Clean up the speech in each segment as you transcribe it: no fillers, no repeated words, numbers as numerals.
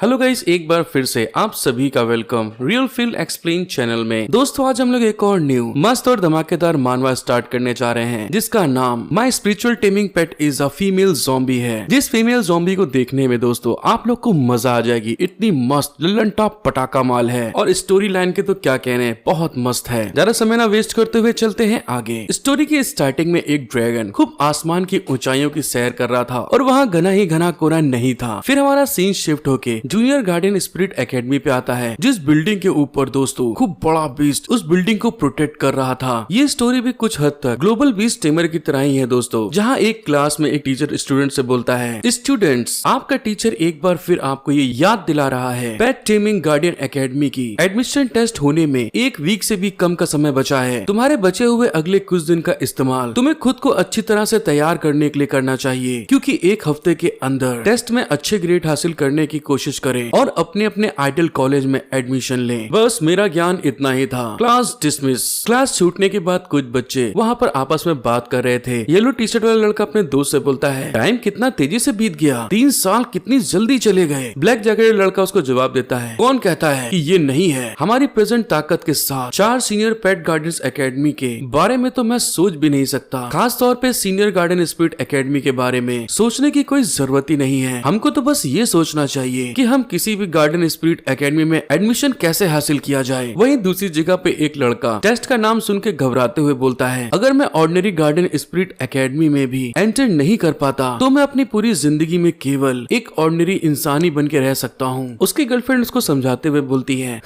Hello guys, एक बार फिर से आप सभी का welcome real feel explain channel में। दोस्तों आज हम लोग एक और न्यू मस्त और धमाकेदार मानवा स्टार्ट करने जा रहे हैं जिसका नाम my spiritual taming pet is a female zombie है। जिस फीमेल ज़ॉम्बी को देखने में दोस्तों आप लोग को मजा आ जाएगी, इतनी मस्त लल्लन टॉप पटाखा माल है और स्टोरी लाइन के तो क्या कहने, बहुत मस्त है। ज्यादा समय ना वेस्ट करते हुए चलते हैं आगे। स्टोरी की स्टार्टिंग में एक ड्रैगन खूब आसमान की ऊंचाइयों की सैर कर रहा था और वहाँ घना ही घना कोहरा नहीं था। फिर हमारा सीन शिफ्ट होके जूनियर गार्डियन स्पिरिट एकेडमी पे आता है, जिस बिल्डिंग के ऊपर दोस्तों खूब बड़ा बीस्ट उस बिल्डिंग को प्रोटेक्ट कर रहा था। ये स्टोरी भी कुछ हद तक ग्लोबल बीस्ट टेमर की तरह ही है दोस्तों, जहाँ एक क्लास में एक टीचर स्टूडेंट से बोलता है, स्टूडेंट्स आपका टीचर एक बार फिर आपको ये याद दिला रहा है पेट टेमिंग गार्डियन एकेडमी की एडमिशन टेस्ट होने में एक वीक से भी कम का समय बचा है। तुम्हारे बचे हुए अगले कुछ दिन का इस्तेमाल तुम्हें खुद को अच्छी तरह से तैयार करने के लिए करना चाहिए, क्योंकि एक हफ्ते के अंदर टेस्ट में अच्छे ग्रेड हासिल करने की कोशिश करें और अपने अपने आइडल कॉलेज में एडमिशन लें। बस मेरा ज्ञान इतना ही था। Class dismiss. क्लास छूटने के बाद कुछ बच्चे वहाँ पर आपस में बात कर रहे थे। येलो टी शर्ट वाला लड़का अपने दोस्त से बोलता है, टाइम कितना तेजी से बीत गया, 3 साल कितनी जल्दी चले गए। ब्लैक जैकेट लड़का उसको जवाब देता है, कौन कहता है कि ये नहीं है। हमारी प्रेजेंट ताकत के साथ 4 सीनियर पेट गार्डियंस एकेडमी के बारे में तो मैं सोच भी नहीं सकता। खास तौर पे सीनियर गार्डियन स्पिरिट एकेडमी के बारे में सोचने की कोई जरूरत ही नहीं है। हमको तो बस ये सोचना चाहिए कि हम किसी भी गार्डियन स्पिरिट एकेडमी में एडमिशन कैसे हासिल किया जाए। वहीं दूसरी जगह पे एक लड़का टेस्ट का नाम सुन के घबराते हुए बोलता है, अगर मैं ऑर्डिनरी गार्डियन स्पिरिट एकेडमी में भी एंटर नहीं कर पाता तो मैं अपनी पूरी जिंदगी में केवल एक ऑर्डिनरी इंसान ही बन के रह सकता हूँ। उसकी गर्लफ्रेंड उसको समझाते हुए बोलती है,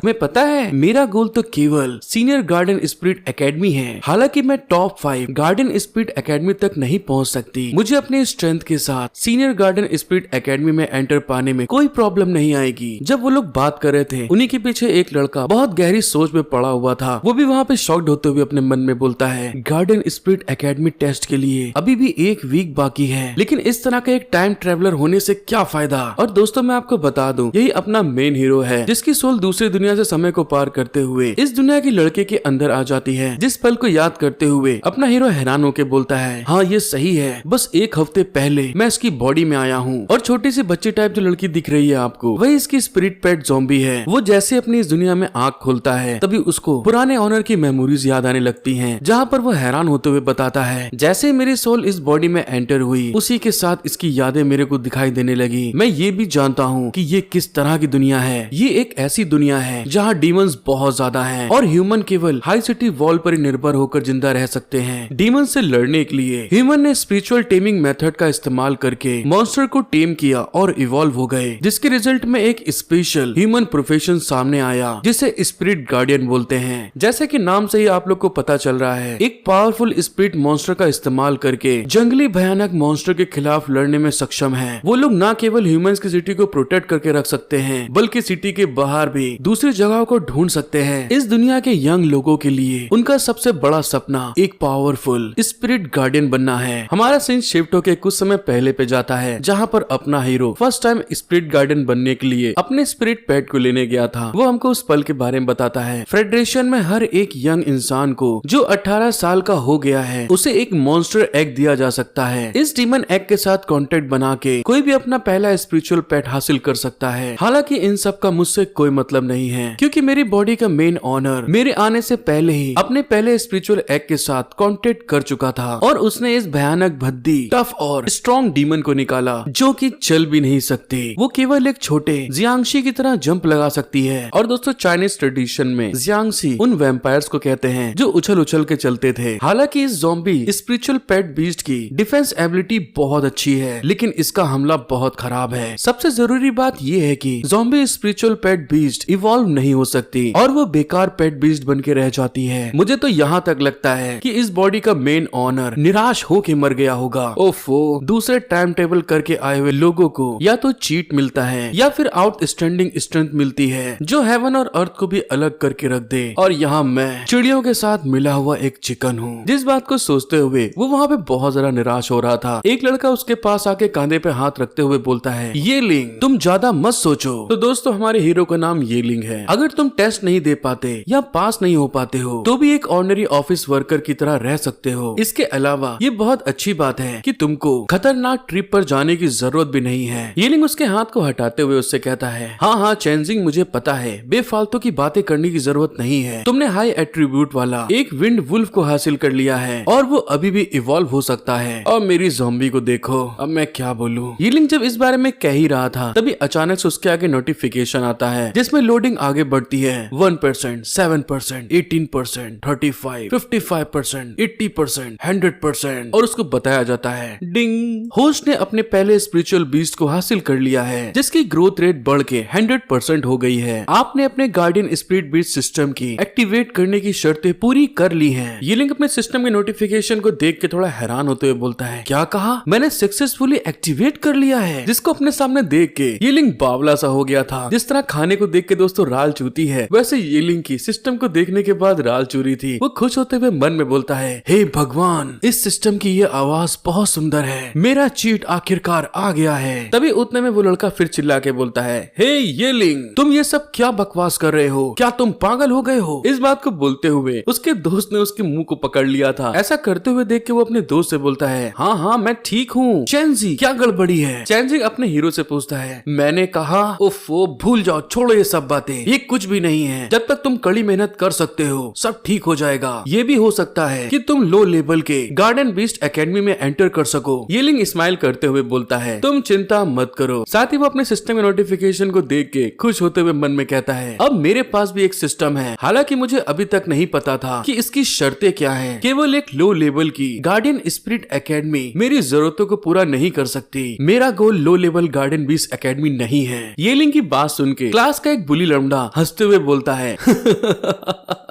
मैं पता है मेरा गोल तो केवल सीनियर गार्डियन स्पिरिट एकेडमी है। हालांकि मैं टॉप 5 गार्डियन स्पिरिट एकेडमी तक नहीं पहुँच सकती, मुझे अपने स्ट्रेंथ के साथ सीनियर गार्डियन स्पिरिट एकेडमी में एंटर पाने में कोई प्रॉब्लम नहीं आएगी। जब वो लोग बात कर रहे थे, उन्हीं के पीछे एक लड़का बहुत गहरी सोच में पड़ा हुआ था। वो भी वहाँ पे शॉक्ड होते हुए अपने मन में बोलता है, गार्डियन स्पिरिट एकेडमी टेस्ट के लिए अभी भी 1 वीक बाकी है, लेकिन इस तरह का एक टाइम ट्रेवलर होने से क्या फायदा। और दोस्तों मैं आपको बता दूं, यही अपना मेन हीरो है, जिसकी सोल दूसरी दुनिया से समय को पार करते हुए इस दुनिया की लड़के के अंदर आ जाती है। जिस पल को याद करते हुए अपना हीरो हैरान होकर बोलता है, हाँ ये सही है, बस 1 हफ्ते पहले मैं इसकी बॉडी में आया हूँ और छोटी सी बच्ची टाइप जो लड़की दिख रही है आपको, वही इसकी स्पिरिट पेट ज़ॉम्बी है। वो जैसे अपनी इस दुनिया में आंख खोलता है, तभी उसको पुराने ऑनर की मेमोरीज याद आने लगती हैं, जहाँ पर वो हैरान होते हुए बताता है, जैसे मेरी सोल इस बॉडी में एंटर हुई, उसी के साथ इसकी यादें मेरे को दिखाई देने लगी। मैं ये भी जानता हूँ कि ये किस तरह की दुनिया है। ये एक ऐसी दुनिया है जहाँ डीमंस बहुत ज्यादा हैं और ह्यूमन केवल हाई सिटी वॉल पर ही निर्भर होकर जिंदा रह सकते हैं। डीमन से लड़ने के लिए ह्यूमन ने स्पिरिचुअल टेमिंग मेथड का इस्तेमाल करके मॉन्स्टर को टेम किया और इवॉल्व हो गए, जिसके रिजल्ट में एक स्पेशल ह्यूमन प्रोफेशन सामने आया जिसे स्पिरिट गार्डियन बोलते हैं। जैसे कि नाम से ही आप लोग को पता चल रहा है, एक पावरफुल स्पिरिट मॉन्स्टर का इस्तेमाल करके जंगली भयानक मॉन्स्टर के खिलाफ लड़ने में सक्षम है। वो लोग न केवल ह्यूमंस की सिटी को प्रोटेक्ट करके रख सकते हैं, बल्कि सिटी के बाहर भी दूसरी जगहों को ढूंढ सकते हैं। इस दुनिया के यंग लोगों के लिए उनका सबसे बड़ा सपना एक पावरफुल स्पिरिट गार्डियन बनना है। हमारा सीन शिफ्ट होके कुछ समय पहले पे जाता है, जहाँ पर अपना hero first time spirit guardian बनने के लिए अपने स्पिरिट पेट को लेने गया था। वो हमको उस पल के बारे में बताता है। फेडरेशन में हर एक यंग इंसान को जो 18 साल का हो गया है, उसे एक मॉन्स्टर एग दिया जा सकता है। इस डीमन एग के साथ कांटेक्ट बना के कोई भी अपना पहला स्पिरिचुअल पेट हासिल कर सकता है। हालांकि इन सब का मुझसे कोई मतलब नहीं है, क्योंकि मेरी बॉडी का मेन ऑनर मेरे आने से पहले ही अपने पहले स्पिरिचुअल एग के साथ कांटेक्ट कर चुका था और उसने इस भयानक भद्दी टफ और स्ट्रॉन्ग डीमन को निकाला, जो कि चल भी नहीं सकती। वो केवल एक छोटे जियांगशी की तरह जंप लगा सकती है। और दोस्तों चाइनीज ट्रेडिशन में जियांगशी उन वैम्पायर्स को कहते हैं जो उछल उछल के चलते थे। हालांकि इस ज़ॉम्बी स्पिरिचुअल पेट बीस्ट की डिफेंस एबिलिटी बहुत अच्छी है, लेकिन इसका हमला बहुत खराब है। सबसे जरूरी बात यह है कि ज़ॉम्बी स्पिरिचुअल पेट बीस्ट इवॉल्व नहीं हो सकती और वो बेकार पेट बीस्ट बन के रह जाती है। मुझे तो यहाँ तक लगता है कि इस बॉडी का मेन ऑनर निराश होके मर गया होगा। ओफो, दूसरे टाइम टेबल करके आए हुए लोगों को या तो चीट मिलता है या फिर आउटस्टैंडिंग स्ट्रेंथ मिलती है, जो हेवन और अर्थ को भी अलग करके रख दे। और यहाँ मैं चिड़ियों के साथ मिला हुआ एक चिकन हूँ। जिस बात को सोचते हुए वो वहाँ पे बहुत ज्यादा निराश हो रहा था, एक लड़का उसके पास आके कंधे पे हाथ रखते हुए बोलता है, ये लिंग तुम ज्यादा मत सोचो। तो दोस्तों हमारे हीरो का नाम ये लिंग है। अगर तुम टेस्ट नहीं दे पाते या पास नहीं हो पाते हो तो भी एक ऑर्डिनरी ऑफिस वर्कर की तरह रह सकते हो। इसके अलावा ये बहुत अच्छी बात है कि तुमको खतरनाक ट्रिप पर जाने की जरूरत भी नहीं है। ये लिंग उसके हाथ को हटाते हुए उससे कहता है, हाँ हाँ चेंजिंग, मुझे पता है, बेफालतू की बातें करने की जरूरत नहीं है। तुमने हाई एट्रीब्यूट वाला एक विंड वुल्फ को हासिल कर लिया है और वो अभी भी इवॉल्व हो सकता है। और मेरी ज़ॉम्बी को देखो, अब मैं क्या बोलूं। यीलिंग जब इस बारे में कह ही रहा था तभी अचानक से उसके आगे नोटिफिकेशन आता है जिसमें लोडिंग आगे बढ़ती है। 1%, 7%, 18%, 35, 55%, 80%, 100% और उसको बताया जाता है, डिंग, होस्ट ने अपने पहले स्पिरिचुअल बीस्ट को हासिल कर लिया है जिसकी ग्रोथ रेट बढ़ के 100% हो गई है। आपने अपने गार्डियन स्पिरिट बीस्ट सिस्टम की एक्टिवेट करने की शर्तें पूरी कर ली हैं। यीलिंग अपने सिस्टम के नोटिफिकेशन को देख के थोड़ा हैरान होते हुए बोलता है, क्या कहा? मैंने सक्सेसफुली एक्टिवेट कर लिया है। जिसको अपने सामने देख के यीलिंग बावला सा हो गया था। जिस तरह खाने को देख के दोस्तों राल चूती है, वैसे यीलिंग की सिस्टम को देखने के बाद राल चूरी थी। वो खुश होते हुए मन में बोलता है, हे भगवान, इस सिस्टम की ये आवाज बहुत सुंदर है, मेरा चीट आखिरकार आ गया है। तभी उतने में वो लड़का फिर चिल्ला के बोलता है, हे यीलिंग, तुम ये सब क्या बकवास कर रहे हो? क्या तुम पागल हो गए हो? इस बात को बोलते हुए उसके दोस्त ने उसके मुंह को पकड़ लिया था। ऐसा करते हुए देख के वो अपने दोस्त से बोलता है, हाँ हाँ मैं ठीक हूँ। चेंजी, क्या गड़बड़ी है? चेंजी अपने हीरो से पूछता है, मैंने कहा उफ़ो, भूल जाओ, छोड़ो ये सब बातें, ये कुछ भी नहीं है। जब तक तुम कड़ी मेहनत कर सकते हो सब ठीक हो जाएगा। ये भी हो सकता है कि तुम लो लेवल के गार्डन बीस्ट एकेडमी में एंटर कर सको। यीलिंग स्माइल करते हुए बोलता है, तुम चिंता मत करो। साथ ही वो अपने सिस्टम के नोटिफिकेशन को देख के खुश होते हुए मन में कहता है, अब मेरे पास भी एक सिस्टम है। हालांकि मुझे अभी तक नहीं पता था कि इसकी शर्तें क्या हैं। केवल एक लो लेवल की गार्डियन स्पिरिट एकेडमी मेरी जरूरतों को पूरा नहीं कर सकती। मेरा goal low level garden beast academy नहीं है। यीलिंग की बात सुन के क्लास का एक बुली लौंडा हंसते हुए बोलता है,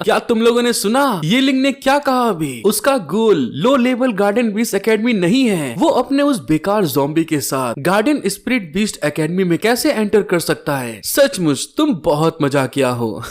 क्या तुम लोगों ने सुना? यीलिंग ने क्या कहा अभी? उसका goal low level garden beast academy नहीं है। वो अपने उस बेकार ज़ॉम्बी के साथ गार्डन स्पिरिट बीस्ट एकेडमी में कैसे एंटर कर सकता है? सचमुच तुम बहुत मजाक किया हो।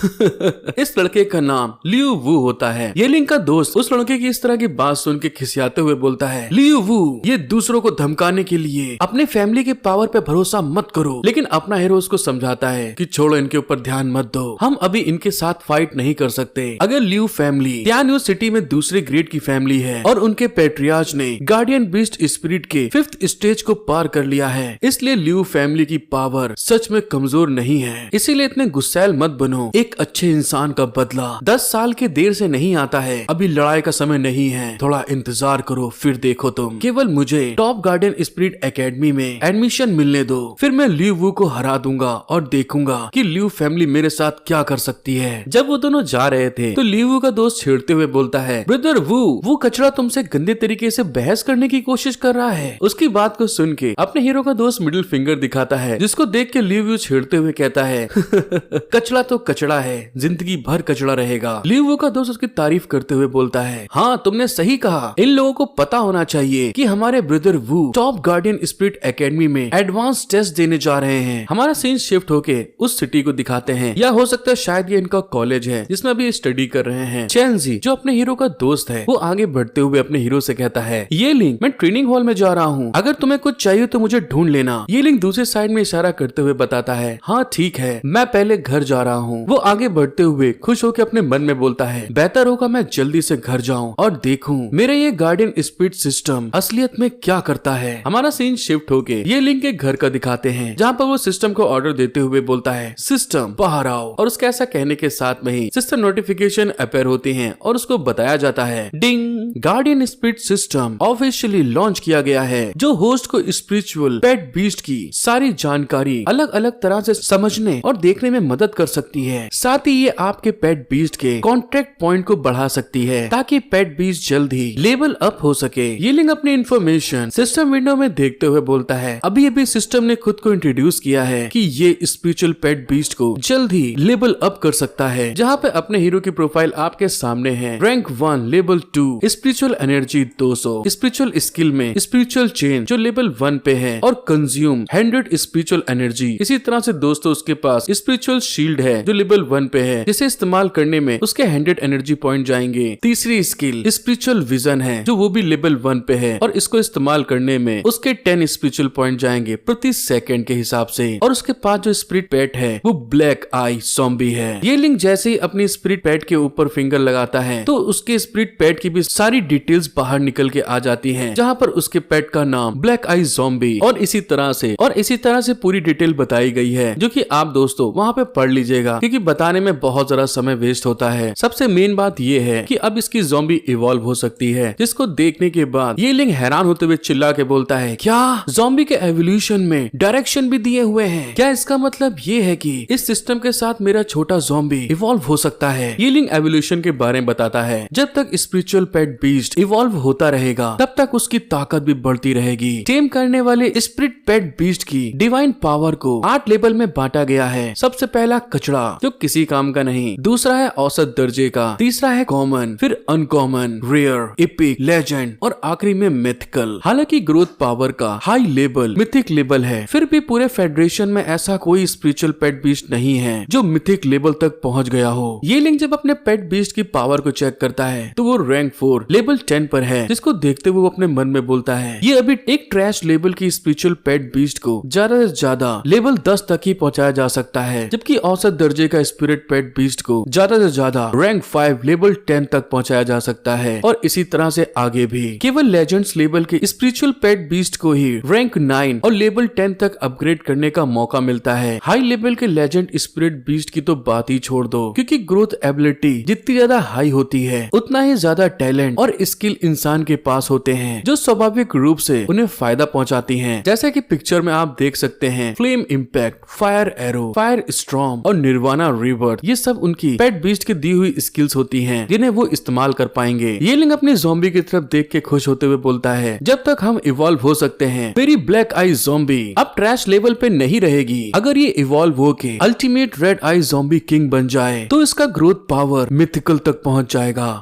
इस लड़के का नाम लियू वू होता है। यीलिंग का दोस्त उस लड़के की इस तरह की बात सुन के खिसियाते हुए बोलता है, लियू वू, ये दूसरों को धमकाने के लिए अपने फैमिली के पावर पे भरोसा मत करो। लेकिन अपना हीरो उसको समझाता है कि छोड़ो, इनके ऊपर ध्यान मत दो, हम अभी इनके साथ फाइट नहीं कर सकते। अगर लियू फैमिली त्यान्यू सिटी में दूसरे ग्रेड की फैमिली है और उनके पेट्रियार्च ने गार्डियन बीस्ट स्पिरिट के 5th स्टेज को पार कर लिया है, इसलिए लियू फैमिली की पावर सच में कमजोर नहीं है। इसीलिए इतने गुस्सैल मत बनो। एक अच्छे इंसान का बदला 10 साल के देर से नहीं आता है। अभी लड़ाई का समय नहीं है, थोड़ा इंतजार करो, फिर देखो तुम। केवल मुझे टॉप गार्डियन स्पिरिट एकेडमी में एडमिशन मिलने दो, फिर मैं लियू वू को हरा दूंगा और देखूंगा कि लियू फैमिली मेरे साथ क्या कर सकती है। जब वो दोनों जा रहे थे तो लियू वू का दोस्त छेड़ते हुए बोलता है, ब्रदर वू, वो कचरा तुमसे गंदे तरीके से बहस करने की कोशिश कर रहा है। उसकी बात को सुन के अपने हीरो का दोस्त मिडिल फिंगर दिखाता है, जिसको देख के लियू वू छेड़ते हुए कहता है, कचरा तो कचरा है, जिंदगी भर कचरा रहेगा। लियू वू का दोस्त उसकी तारीफ करते हुए बोलता है, हाँ तुमने सही कहा, इन लोगों को पता होना चाहिए कि हमारे ब्रदर वू टॉप गार्डियन स्पिरिट एकेडमी में एडवांस टेस्ट देने जा रहे हैं। हमारा सीन शिफ्ट होके उस सिटी को दिखाते हैं, या हो सकता है शायद ये इनका कॉलेज है जिसमें अभी स्टडी कर रहे हैं। चेंजी जो अपने हीरो का दोस्त है, वो आगे बढ़ते हुए अपने हीरो से कहता है, यीलिंग, मैं ट्रेनिंग हॉल में जा रहा हूँ, अगर तुम्हें कुछ चाहिए तो मुझे ढूंढ लेना। यीलिंग दूसरे साइड में इशारा करते हुए बताता है, हाँ ठीक है, मैं पहले घर जा रहा हूँ। वो आगे बढ़ते हुए खुश होकर अपने मन में बोलता है, बेहतर होगा मैं जल्दी से घर जाऊँ और देखूं मेरे ये गार्डियन स्पिरिट सिस्टम असलियत में क्या करता है। हमारा सीन शिफ्ट होके यीलिंग के घर का दिखाते हैं, जहाँ पर वो सिस्टम को ऑर्डर देते हुए बोलता है, सिस्टम बाहर आओ। और उसके ऐसा कहने के साथ में ही सिस्टम नोटिफिकेशन अपेयर होती हैं और उसको बताया जाता है, ding, guardian spirit system officially launch किया गया है, जो होस्ट को स्पिरिचुअल पेट बीस्ट की सारी जानकारी अलग अलग तरह से समझने और देखने में मदद कर सकती है। साथ ही ये आपके पेट बीस्ट के कॉन्ट्रैक्ट पॉइंट को बढ़ा सकती है ताकि पेट बीस्ट जल्द ही लेवल अप हो सके। यीलिंग अपनी इंफॉर्मेशन सिस्टम विंडो में देखते हुए बोलता है, अभी अभी सिस्टम ने खुद को इंट्रोड्यूस किया है कि ये स्पिरिचुअल पेट बीस्ट को जल्द ही लेवल अप कर सकता है। जहाँ पे अपने हीरो की प्रोफाइल आपके सामने है, rank 1 level 2 spiritual energy 200, spiritual skill में स्पिरिचुअल चेन जो लेवल 1 पे है और कंज्यूम 100 स्पिरिचुअल एनर्जी। इसी तरह से दोस्तों उसके पास स्पिरिचुअल शील्ड है जो लेवल 1 पे है, जिसे इस्तेमाल करने में उसके 100 एनर्जी पॉइंट जाएंगे। तीसरी स्किल स्पिरिचुअल विजन है जो वो भी लेवल 1 पे है और इसको इस्तेमाल करने में उसके 10 स्पिरिचुअल पॉइंट जाएंगे प्रति सेकंड के हिसाब से। और उसके पास जो स्पिरिट पेट है वो ब्लैक आई ज़ॉम्बी है। ये लिंक जैसे ही अपनी स्पिरिट पेट के ऊपर फिंगर लगाता है तो उसके स्पिरिट पेट की भी सारी डिटेल्स बाहर निकल के आ जाती हैं, जहाँ पर उसके पेट का नाम ब्लैक आई ज़ॉम्बी और इसी तरह से और इसी तरह से पूरी डिटेल बताई गई है, जो कि आप दोस्तों वहाँ पे पढ़ लीजिएगा, क्योंकि बताने में बहुत ज्यादा समय वेस्ट होता है। सबसे मेन बात ये है कि अब इसकी ज़ॉम्बी इवॉल्व हो सकती है, जिसको देखने के बाद ये लिंग हैरान होते हुए चिल्ला के बोलता है, क्या ज़ॉम्बी के एवोल्यूशन में डायरेक्शन भी दिए हुए हैं? क्या इसका मतलब ये है कि इस सिस्टम के साथ मेरा छोटा ज़ॉम्बी इवॉल्व हो सकता है? ये लिंग एवोल्यूशन के बारे में बताता है। जब तक स्पिरिचुअल पेट बीस्ट इवॉल्व होता रहेगा, तब तक उसकी ताकत भी बढ़ती रहेगी। टेम करने वाले स्पिरिट पेट बीस्ट की डिवाइन पावर को 8 लेवल में बांटा गया है। सबसे पहला कचड़ा, जो किसी काम का नहीं। दूसरा है औसत दर्जे का। तीसरा है कॉमन, फिर अनकॉमन, रेयर, एपिक, लेजेंड और आखिरी में मिथिकल। हालांकि ग्रोथ पावर का हाई लेवल मिथिक लेवल है, फिर भी पूरे फेडरेशन में ऐसा कोई स्पिरिचुअल पेट बीस्ट नहीं है जो मिथिक लेवल तक पहुंच गया हो। ये लिंक जब अपने पेट बीस्ट की पावर को चेक करता है तो वो रैंक 4 लेवल 10 पर है, जिसको देखते हुए वो अपने मन में बोलता है, ये अभी एक ट्रैश लेवल की स्पिरिचुअल पेट बीस्ट को ज्यादा से ज्यादा लेवल 10 तक ही पहुंचाया जा सकता है, जबकि औसत दर्जे का स्पिरिट पेट बीस्ट को ज्यादा से ज्यादा रैंक 5 लेवल 10 तक पहुंचाया जा सकता है। और इसी तरह से आगे भी केवल लेजेंड्स लेवल के स्पिरिचुअल पेट बीस्ट को ही रैंक 9 और लेवल 10 तक अपग्रेड करने का मौका मिलता है। हाई लेवल के लेजेंड स्पिरिट बीस्ट की तो बात ही छोड़ दो, क्योंकि ग्रोथ एबिलिटी जितनी ज्यादा हाई होती है, उतना ही ज्यादा टैलेंट और स्किल इंसान के पास होते हैं, जो स्वाभाविक रूप से उन्हें फायदा पहुंचाती हैं। जैसे कि पिक्चर में आप देख सकते हैं, flame impact, fire arrow, fire storm और निर्वाणा रिवर्ट, ये सब उनकी पेट बीस्ट की दी हुई स्किल्स होती हैं, जिन्हें वो इस्तेमाल कर पाएंगे। ये लिंग अपनी ज़ॉम्बी की तरफ देख के खुश होते हुए बोलता है, जब तक हम इवॉल्व हो सकते हैं, मेरी ब्लैक आई ज़ॉम्बी अब ट्रैश लेवल पे नहीं रहेगी। अगर ये इवॉल्व होके अल्टीमेट रेड आई ज़ॉम्बी किंग बन जाए, तो इसका ग्रोथ पावर मिथिकल तक पहुंच जाएगा।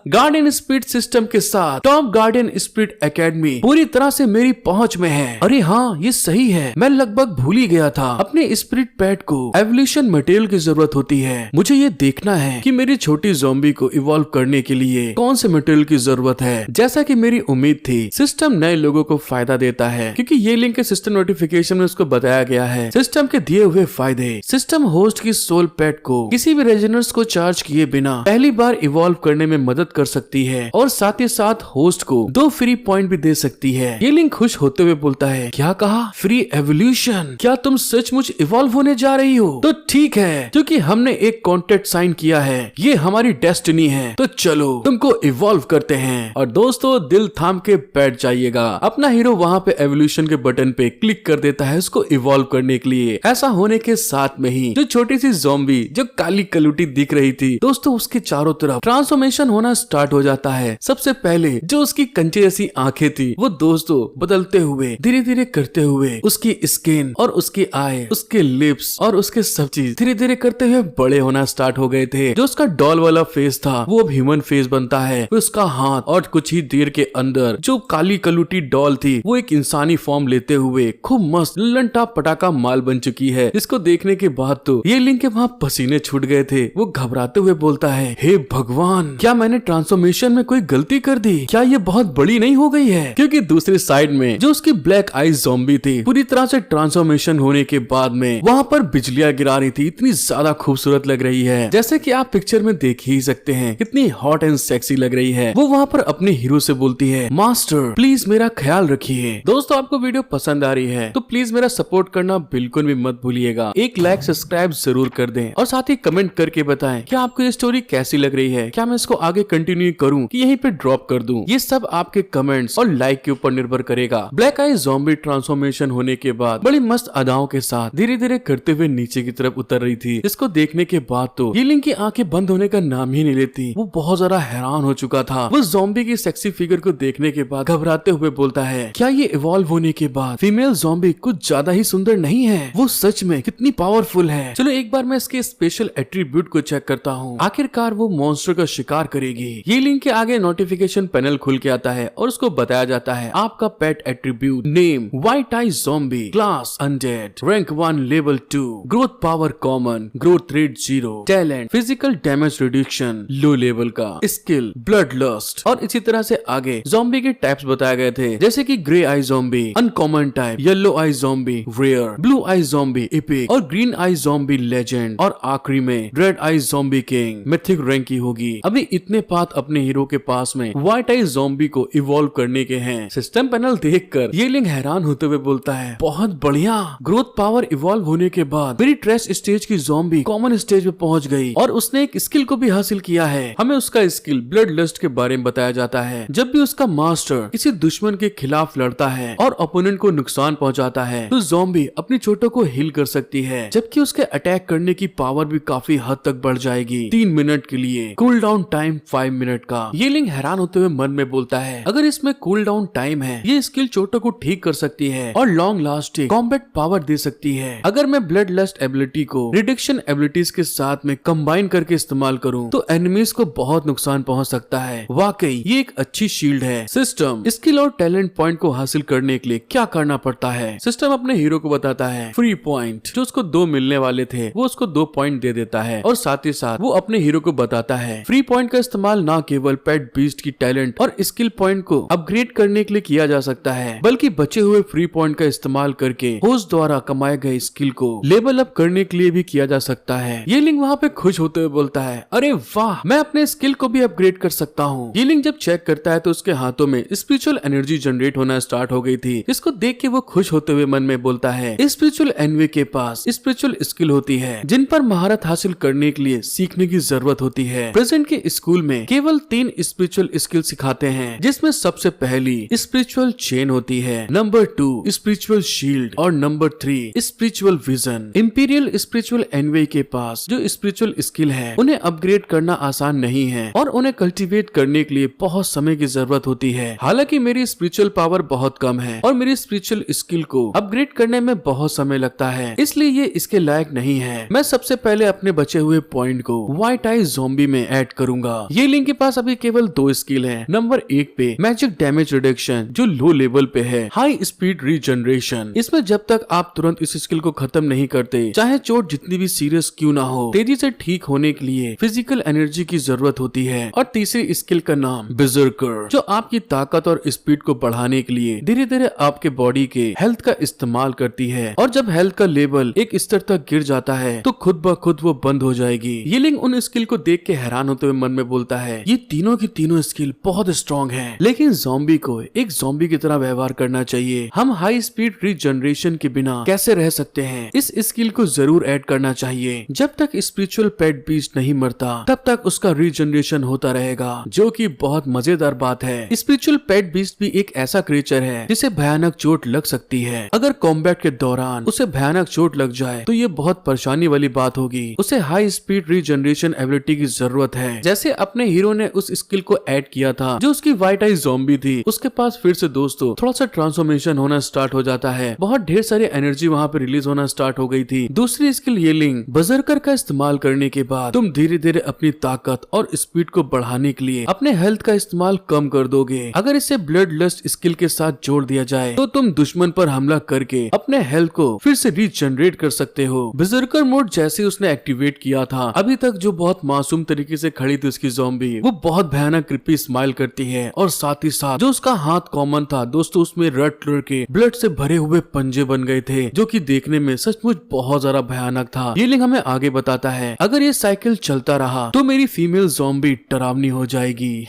गार्डियन स्पिरिट सिस्टम के साथ टॉप गार्डियन स्पिरिट एकेडमी पूरी तरह से मेरी पहुंच में है। अरे हाँ, ये सही है, मैं लगभग भूल ही गया था। अपने स्पिरिट पेट को एवोल्यूशन मटेरियल की जरूरत होती है। मुझे ये देखना है कि मेरी छोटी ज़ॉम्बी को इवॉल्व करने के लिए कौन से मटेरियल की जरूरत है। जैसा कि मेरी उम्मीद थी, सिस्टम नए लोगों को फायदा देता है, क्योंकि ये लिंक के सिस्टम नोटिफिकेशन में उसको बताया गया है। सिस्टम के दिए हुए फायदे, सिस्टम होस्ट की सोल पेट को किसी भी रेजोनेंस को चार्ज किए बिना पहली बार इवॉल्व करने में मदद कर सकती है, और साथ ही साथ होस्ट को 2 फ्री पॉइंट भी दे सकती है। ये लिंक खुश होते हुए बोलता है, क्या कहा? Free evolution? क्या तुम सचमुच इवॉल्व होने जा रही हो? तो ठीक है, क्योंकि हमने एक कॉन्ट्रैक्ट साइन किया है, ये हमारी डेस्टिनी है, तो चलो तुमको इवॉल्व करते हैं। और दोस्तों, दिल थाम के बैठ जाइएगा। अपना हीरो वहाँ पे एवोल्यूशन के बटन पे क्लिक कर देता है उसको इवॉल्व करने के लिए। ऐसा होने के साथ में ही जो छोटी सी ज़ॉम्बी जो काली कलूटी दिख रही थी, दोस्तों उसके चारों तरफ ट्रांसफॉर्मेशन होना स्टार्ट हो जाता है। सबसे पहले जो उसकी कंचे जैसी आंखें थी, वो दोस्तों बदलते हुए धीरे धीरे करते हुए उसकी स्किन और उसकी आई, उसके लिप्स और उसके सब चीज धीरे धीरे करते हुए बड़े होना स्टार्ट हो गए थे। जो उसका डॉल वाला फेस था, वो अब ह्यूमन फेस बनता है। फिर उसका हाथ, और कुछ ही देर के अंदर जो काली कलूटी डॉल थी, वो एक इंसानी फॉर्म लेते हुए खूब मस्त लंटा पटाका माल बन चुकी है। इसको देखने के बाद तो ये लिंक के वहाँ पसीने छूट गए थे। वो घबराते हुए बोलता है, हे भगवान, क्या मैंने ट्रांसफॉर्मेशन में कोई गलती कर दी? क्या ये बहुत बड़ी नहीं हो गई है? क्योंकि दूसरी साइड में जो उसकी ब्लैक आइज ज़ॉम्बी थी, पूरी तरह से ट्रांसफॉर्मेशन होने के बाद में वहाँ पर बिजलियां गिरा रही थी। इतनी ज्यादा खूबसूरत लग रही है, जैसे कि आप पिक्चर में देख ही सकते हैं, कितनी हॉट एंड सेक्सी लग रही है। वो वहाँ पर अपने हीरो से बोलती है, मास्टर प्लीज मेरा ख्याल रखिए। दोस्तों, आपको वीडियो पसंद आ रही है तो प्लीज मेरा सपोर्ट करना बिल्कुल भी मत भूलिएगा। एक लाइक सब्सक्राइब जरूर कर दें, और साथ ही कमेंट करके बताएं कि आपको ये स्टोरी कैसी लग रही है। क्या मैं इसको आगे कंटिन्यू करूं कि यहीं पे ड्रॉप कर दूं? ये सब आपके कमेंट्स और लाइक के ऊपर निर्भर करेगा। ब्लैक आई ज़ॉम्बी ट्रांसफॉर्मेशन होने के बाद बड़ी मस्त अदाओं के साथ धीरे धीरे करते हुए नीचे की तरफ उतर रही थी। इसको देखने के बाद तो ये लिंक की आंखें बंद होने का नाम ही नहीं लेती। वो बहुत ज्यादा हैरान हो चुका था। वो ज़ॉम्बी की सेक्सी फिगर को देखने के बाद घबराते हुए बोलता है, क्या ये इवॉल्व होने के बाद फीमेल ज़ॉम्बी कुछ ज्यादा ही सुंदर नहीं है? वो सच में कितनी पावरफुल है। चलो एक बार मैं इसके स्पेशल एट्रीब्यूट को चेक करता हूँ। आखिरकार वो मॉन्स्टर का शिकार करेगी। ये लिंक के आगे नोटिफिकेशन पैनल खुल के आता है और उसको बताया जाता है, आपका pet attribute name white eye zombie, class undead, rank 1 level 2, growth power common, growth rate 0, talent physical damage reduction low level का, स्किल ब्लड लस्ट। और इसी तरह से आगे ज़ॉम्बी के टाइप्स बताए गए थे, जैसे कि ग्रे आई ज़ॉम्बी अनकॉमन टाइप, येलो आई ज़ॉम्बी रेयर, ब्लू आई ज़ॉम्बी एपिक और ग्रीन आई ज़ॉम्बी लेजेंड, और आखिरी में रेड आई ज़ॉम्बी किंग मिथिक रैंक की होगी। अभी इतने पाथ अपने हीरो के पास में व्हाइट आई ज़ॉम्बी को इवॉल्व करने के हैं। सिस्टम पैनल देखकर ये लिंग हैरान होते हुए बोलता है, बहुत बढ़िया, ग्रोथ पावर इवॉल्व होने के बाद मेरी ट्रेस स्टेज की ज़ॉम्बी कॉमन स्टेज में पहुंच गई और उसने एक स्किल को भी हासिल किया है। हमें उसका स्किल ब्लड लस्ट के बारे में बताया जाता है। जब भी उसका मास्टर किसी दुश्मन के खिलाफ लड़ता है और ओपोनेंट को नुकसान पहुंचाता है तो ज़ॉम्बी अपनी चोटों को हील कर सकती है, जबकि उसके अटैक करने की पावर भी काफी हद तक बढ़ जाएगी। 3 मिनट के लिए कूल डाउन टाइम 5 मिनट का। ये लिंग हैरान होते हुए मन में बोलता है, अगर इसमें कूल डाउन टाइम है, ये स्किल चोटों को ठीक कर सकती है और लॉन्ग लास्टिंग कॉम्बैट पावर दे सकती है। अगर मैं ब्लड लस्ट एबिलिटी को रिडक्शन एबिलिटीज के साथ में कंबाइन करके इस्तेमाल करूं तो एनिमीज को बहुत नुकसान पहुंच सकता है। वाकई ये एक अच्छी शील्ड है। सिस्टम स्किल और टैलेंट पॉइंट को हासिल करने के लिए क्या करना पड़ता है? सिस्टम अपने हीरो को बताता है, फ्री पॉइंट जो उसको 2 मिलने वाले थे वो उसको 2 पॉइंट दे देता है और साथ ही साथ वो अपने हीरो को बताता है फ्री पॉइंट का इस्तेमाल न केवल पेट बीस्ट की टैलेंट और स्किल पॉइंट को अपग्रेड करने के लिए किया जा सकता है, बल्कि बचे हुए फ्री पॉइंट का इस्तेमाल करके होस्ट द्वारा कमाए गए स्किल को लेवल अप करने के लिए भी किया जा सकता है। ये लिंग वहाँ पे खुश होते हुए बोलता है, अरे वाह, मैं अपने स्किल को भी अपग्रेड कर सकता हूँ। ये लिंग जब चेक करता है तो उसके हाथों में स्पिरिचुअल एनर्जी जनरेट होना स्टार्ट हो गई थी। इसको देख के वो खुश होते हुए मन में बोलता है, स्पिरिचुअल एनवी के पास स्पिरिचुअल स्किल होती है जिन पर महारत हासिल करने के लिए सीखने की जरूरत होती है। प्रेजेंट के स्कूल में केवल 3 स्पिरिचुअल स्किल सिखाते हैं, जिसमें सबसे पहली स्पिरिचुअल चेन होती है, नंबर 2 स्पिरिचुअल शील्ड और number 3 spiritual vision. Imperial spiritual envoy के पास जो स्पिरिचुअल स्किल है उन्हें अपग्रेड करना आसान नहीं है और उन्हें कल्टीवेट करने के लिए बहुत समय की जरूरत होती है। हालांकि मेरी स्पिरिचुअल पावर बहुत कम है और मेरी स्पिरिचुअल स्किल को अपग्रेड करने में बहुत समय लगता है, इसलिए ये इसके लायक नहीं है। मैं सबसे पहले अपने बचे हुए पॉइंट को व्हाइट आई ज़ॉम्बी में ऐड करूंगा। ये लिंक के पास अभी केवल 2 स्किल है। नंबर 1 पे मैजिक डैमेज रिडक्शन जो लो लेवल पे है, हाई स्पीड रीजनरेशन। इसमें जब तक आप तुरंत इस स्किल को खत्म नहीं करते, चाहे चोट जितनी भी सीरियस क्यों ना हो, तेजी से ठीक होने के लिए फिजिकल एनर्जी की जरूरत होती है। और तीसरी स्किल का नाम बर्जर्कर जो आपकी ताकत और स्पीड को बढ़ाने के लिए धीरे धीरे आपके बॉडी के हेल्थ का इस्तेमाल करती है और जब हेल्थ का लेवल एक स्तर तक गिर जाता है तो खुद ब खुद वो बंद हो जाएगी। ये लिंग उन स्किल को देख के हैरान होते हुए मन में बोलता है, ये तीनों की तीनों स्किल बहुत स्ट्रॉन्ग है, लेकिन ज़ॉम्बी को एक ज़ॉम्बी की तरह व्यवहार करना चाहिए। हम हाई स्पीड रीजनरेशन के बिना कैसे रह सकते हैं? इस स्किल को जरूर ऐड करना चाहिए। जब तक स्पिरिचुअल पेट बीस्ट नहीं मरता तब तक उसका रीजनरेशन होता रहेगा, जो कि बहुत मजेदार बात है। स्पिरिचुअल पेट बीस्ट भी एक ऐसा क्रिएचर है जिसे भयानक चोट लग सकती है। अगर कॉम्बैट के दौरान उसे भयानक चोट लग जाए तो ये बहुत परेशानी वाली बात होगी। उसे हाई स्पीड रीजनरेशन एबिलिटी की जरूरत है। जैसे अपने हीरो ने उस स्किल को ऐड किया था जो उसकी व्हाइट आई ज़ॉम्बी थी, उसके पास फिर से दोस्तों थोड़ा सा ट्रांसफॉर्मेशन होना स्टार्ट हो जाता है। बहुत ढेर सारी एनर्जी वहाँ पे रिलीज होना स्टार्ट हो गई थी। दूसरी स्किल ये लिंग बर्जर्कर का इस्तेमाल करने के बाद तुम धीरे धीरे अपनी ताकत और स्पीड को बढ़ाने के लिए अपने हेल्थ का इस्तेमाल कम कर दोगे। अगर इसे ब्लड लस्ट स्किल के साथ जोड़ दिया जाए तो तुम दुश्मन पर हमला करके अपने हेल्थ को फिर से रीजनरेट कर सकते हो। बर्जर्कर मोड जैसे उसने एक्टिवेट किया था, अभी तक जो बहुत मासूम तरीके से खड़ी थी उसकी ज़ॉम्बी, वो बहुत भयानक क्रिपी स्माइल करती है और साथ ही साथ जो उसका हाथ कॉमन था दोस्तों, उसमें रेड कलर के ब्लड से भरे हुए पंजे बन गए थे, जो कि देखने में सचमुच बहुत ज्यादा भयानक था। ये लिंक हमें आगे बताता है, अगर ये साइकिल चलता रहा तो मेरी फीमेल ज़ॉम्बी डरावनी हो जाएगी।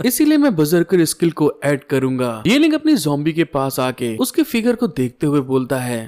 इसीलिए मैं बर्जर्कर स्किल को ऐड करूंगा। ये लिंक अपनी ज़ॉम्बी के पास आके उसके फिगर को देखते हुए बोलता है,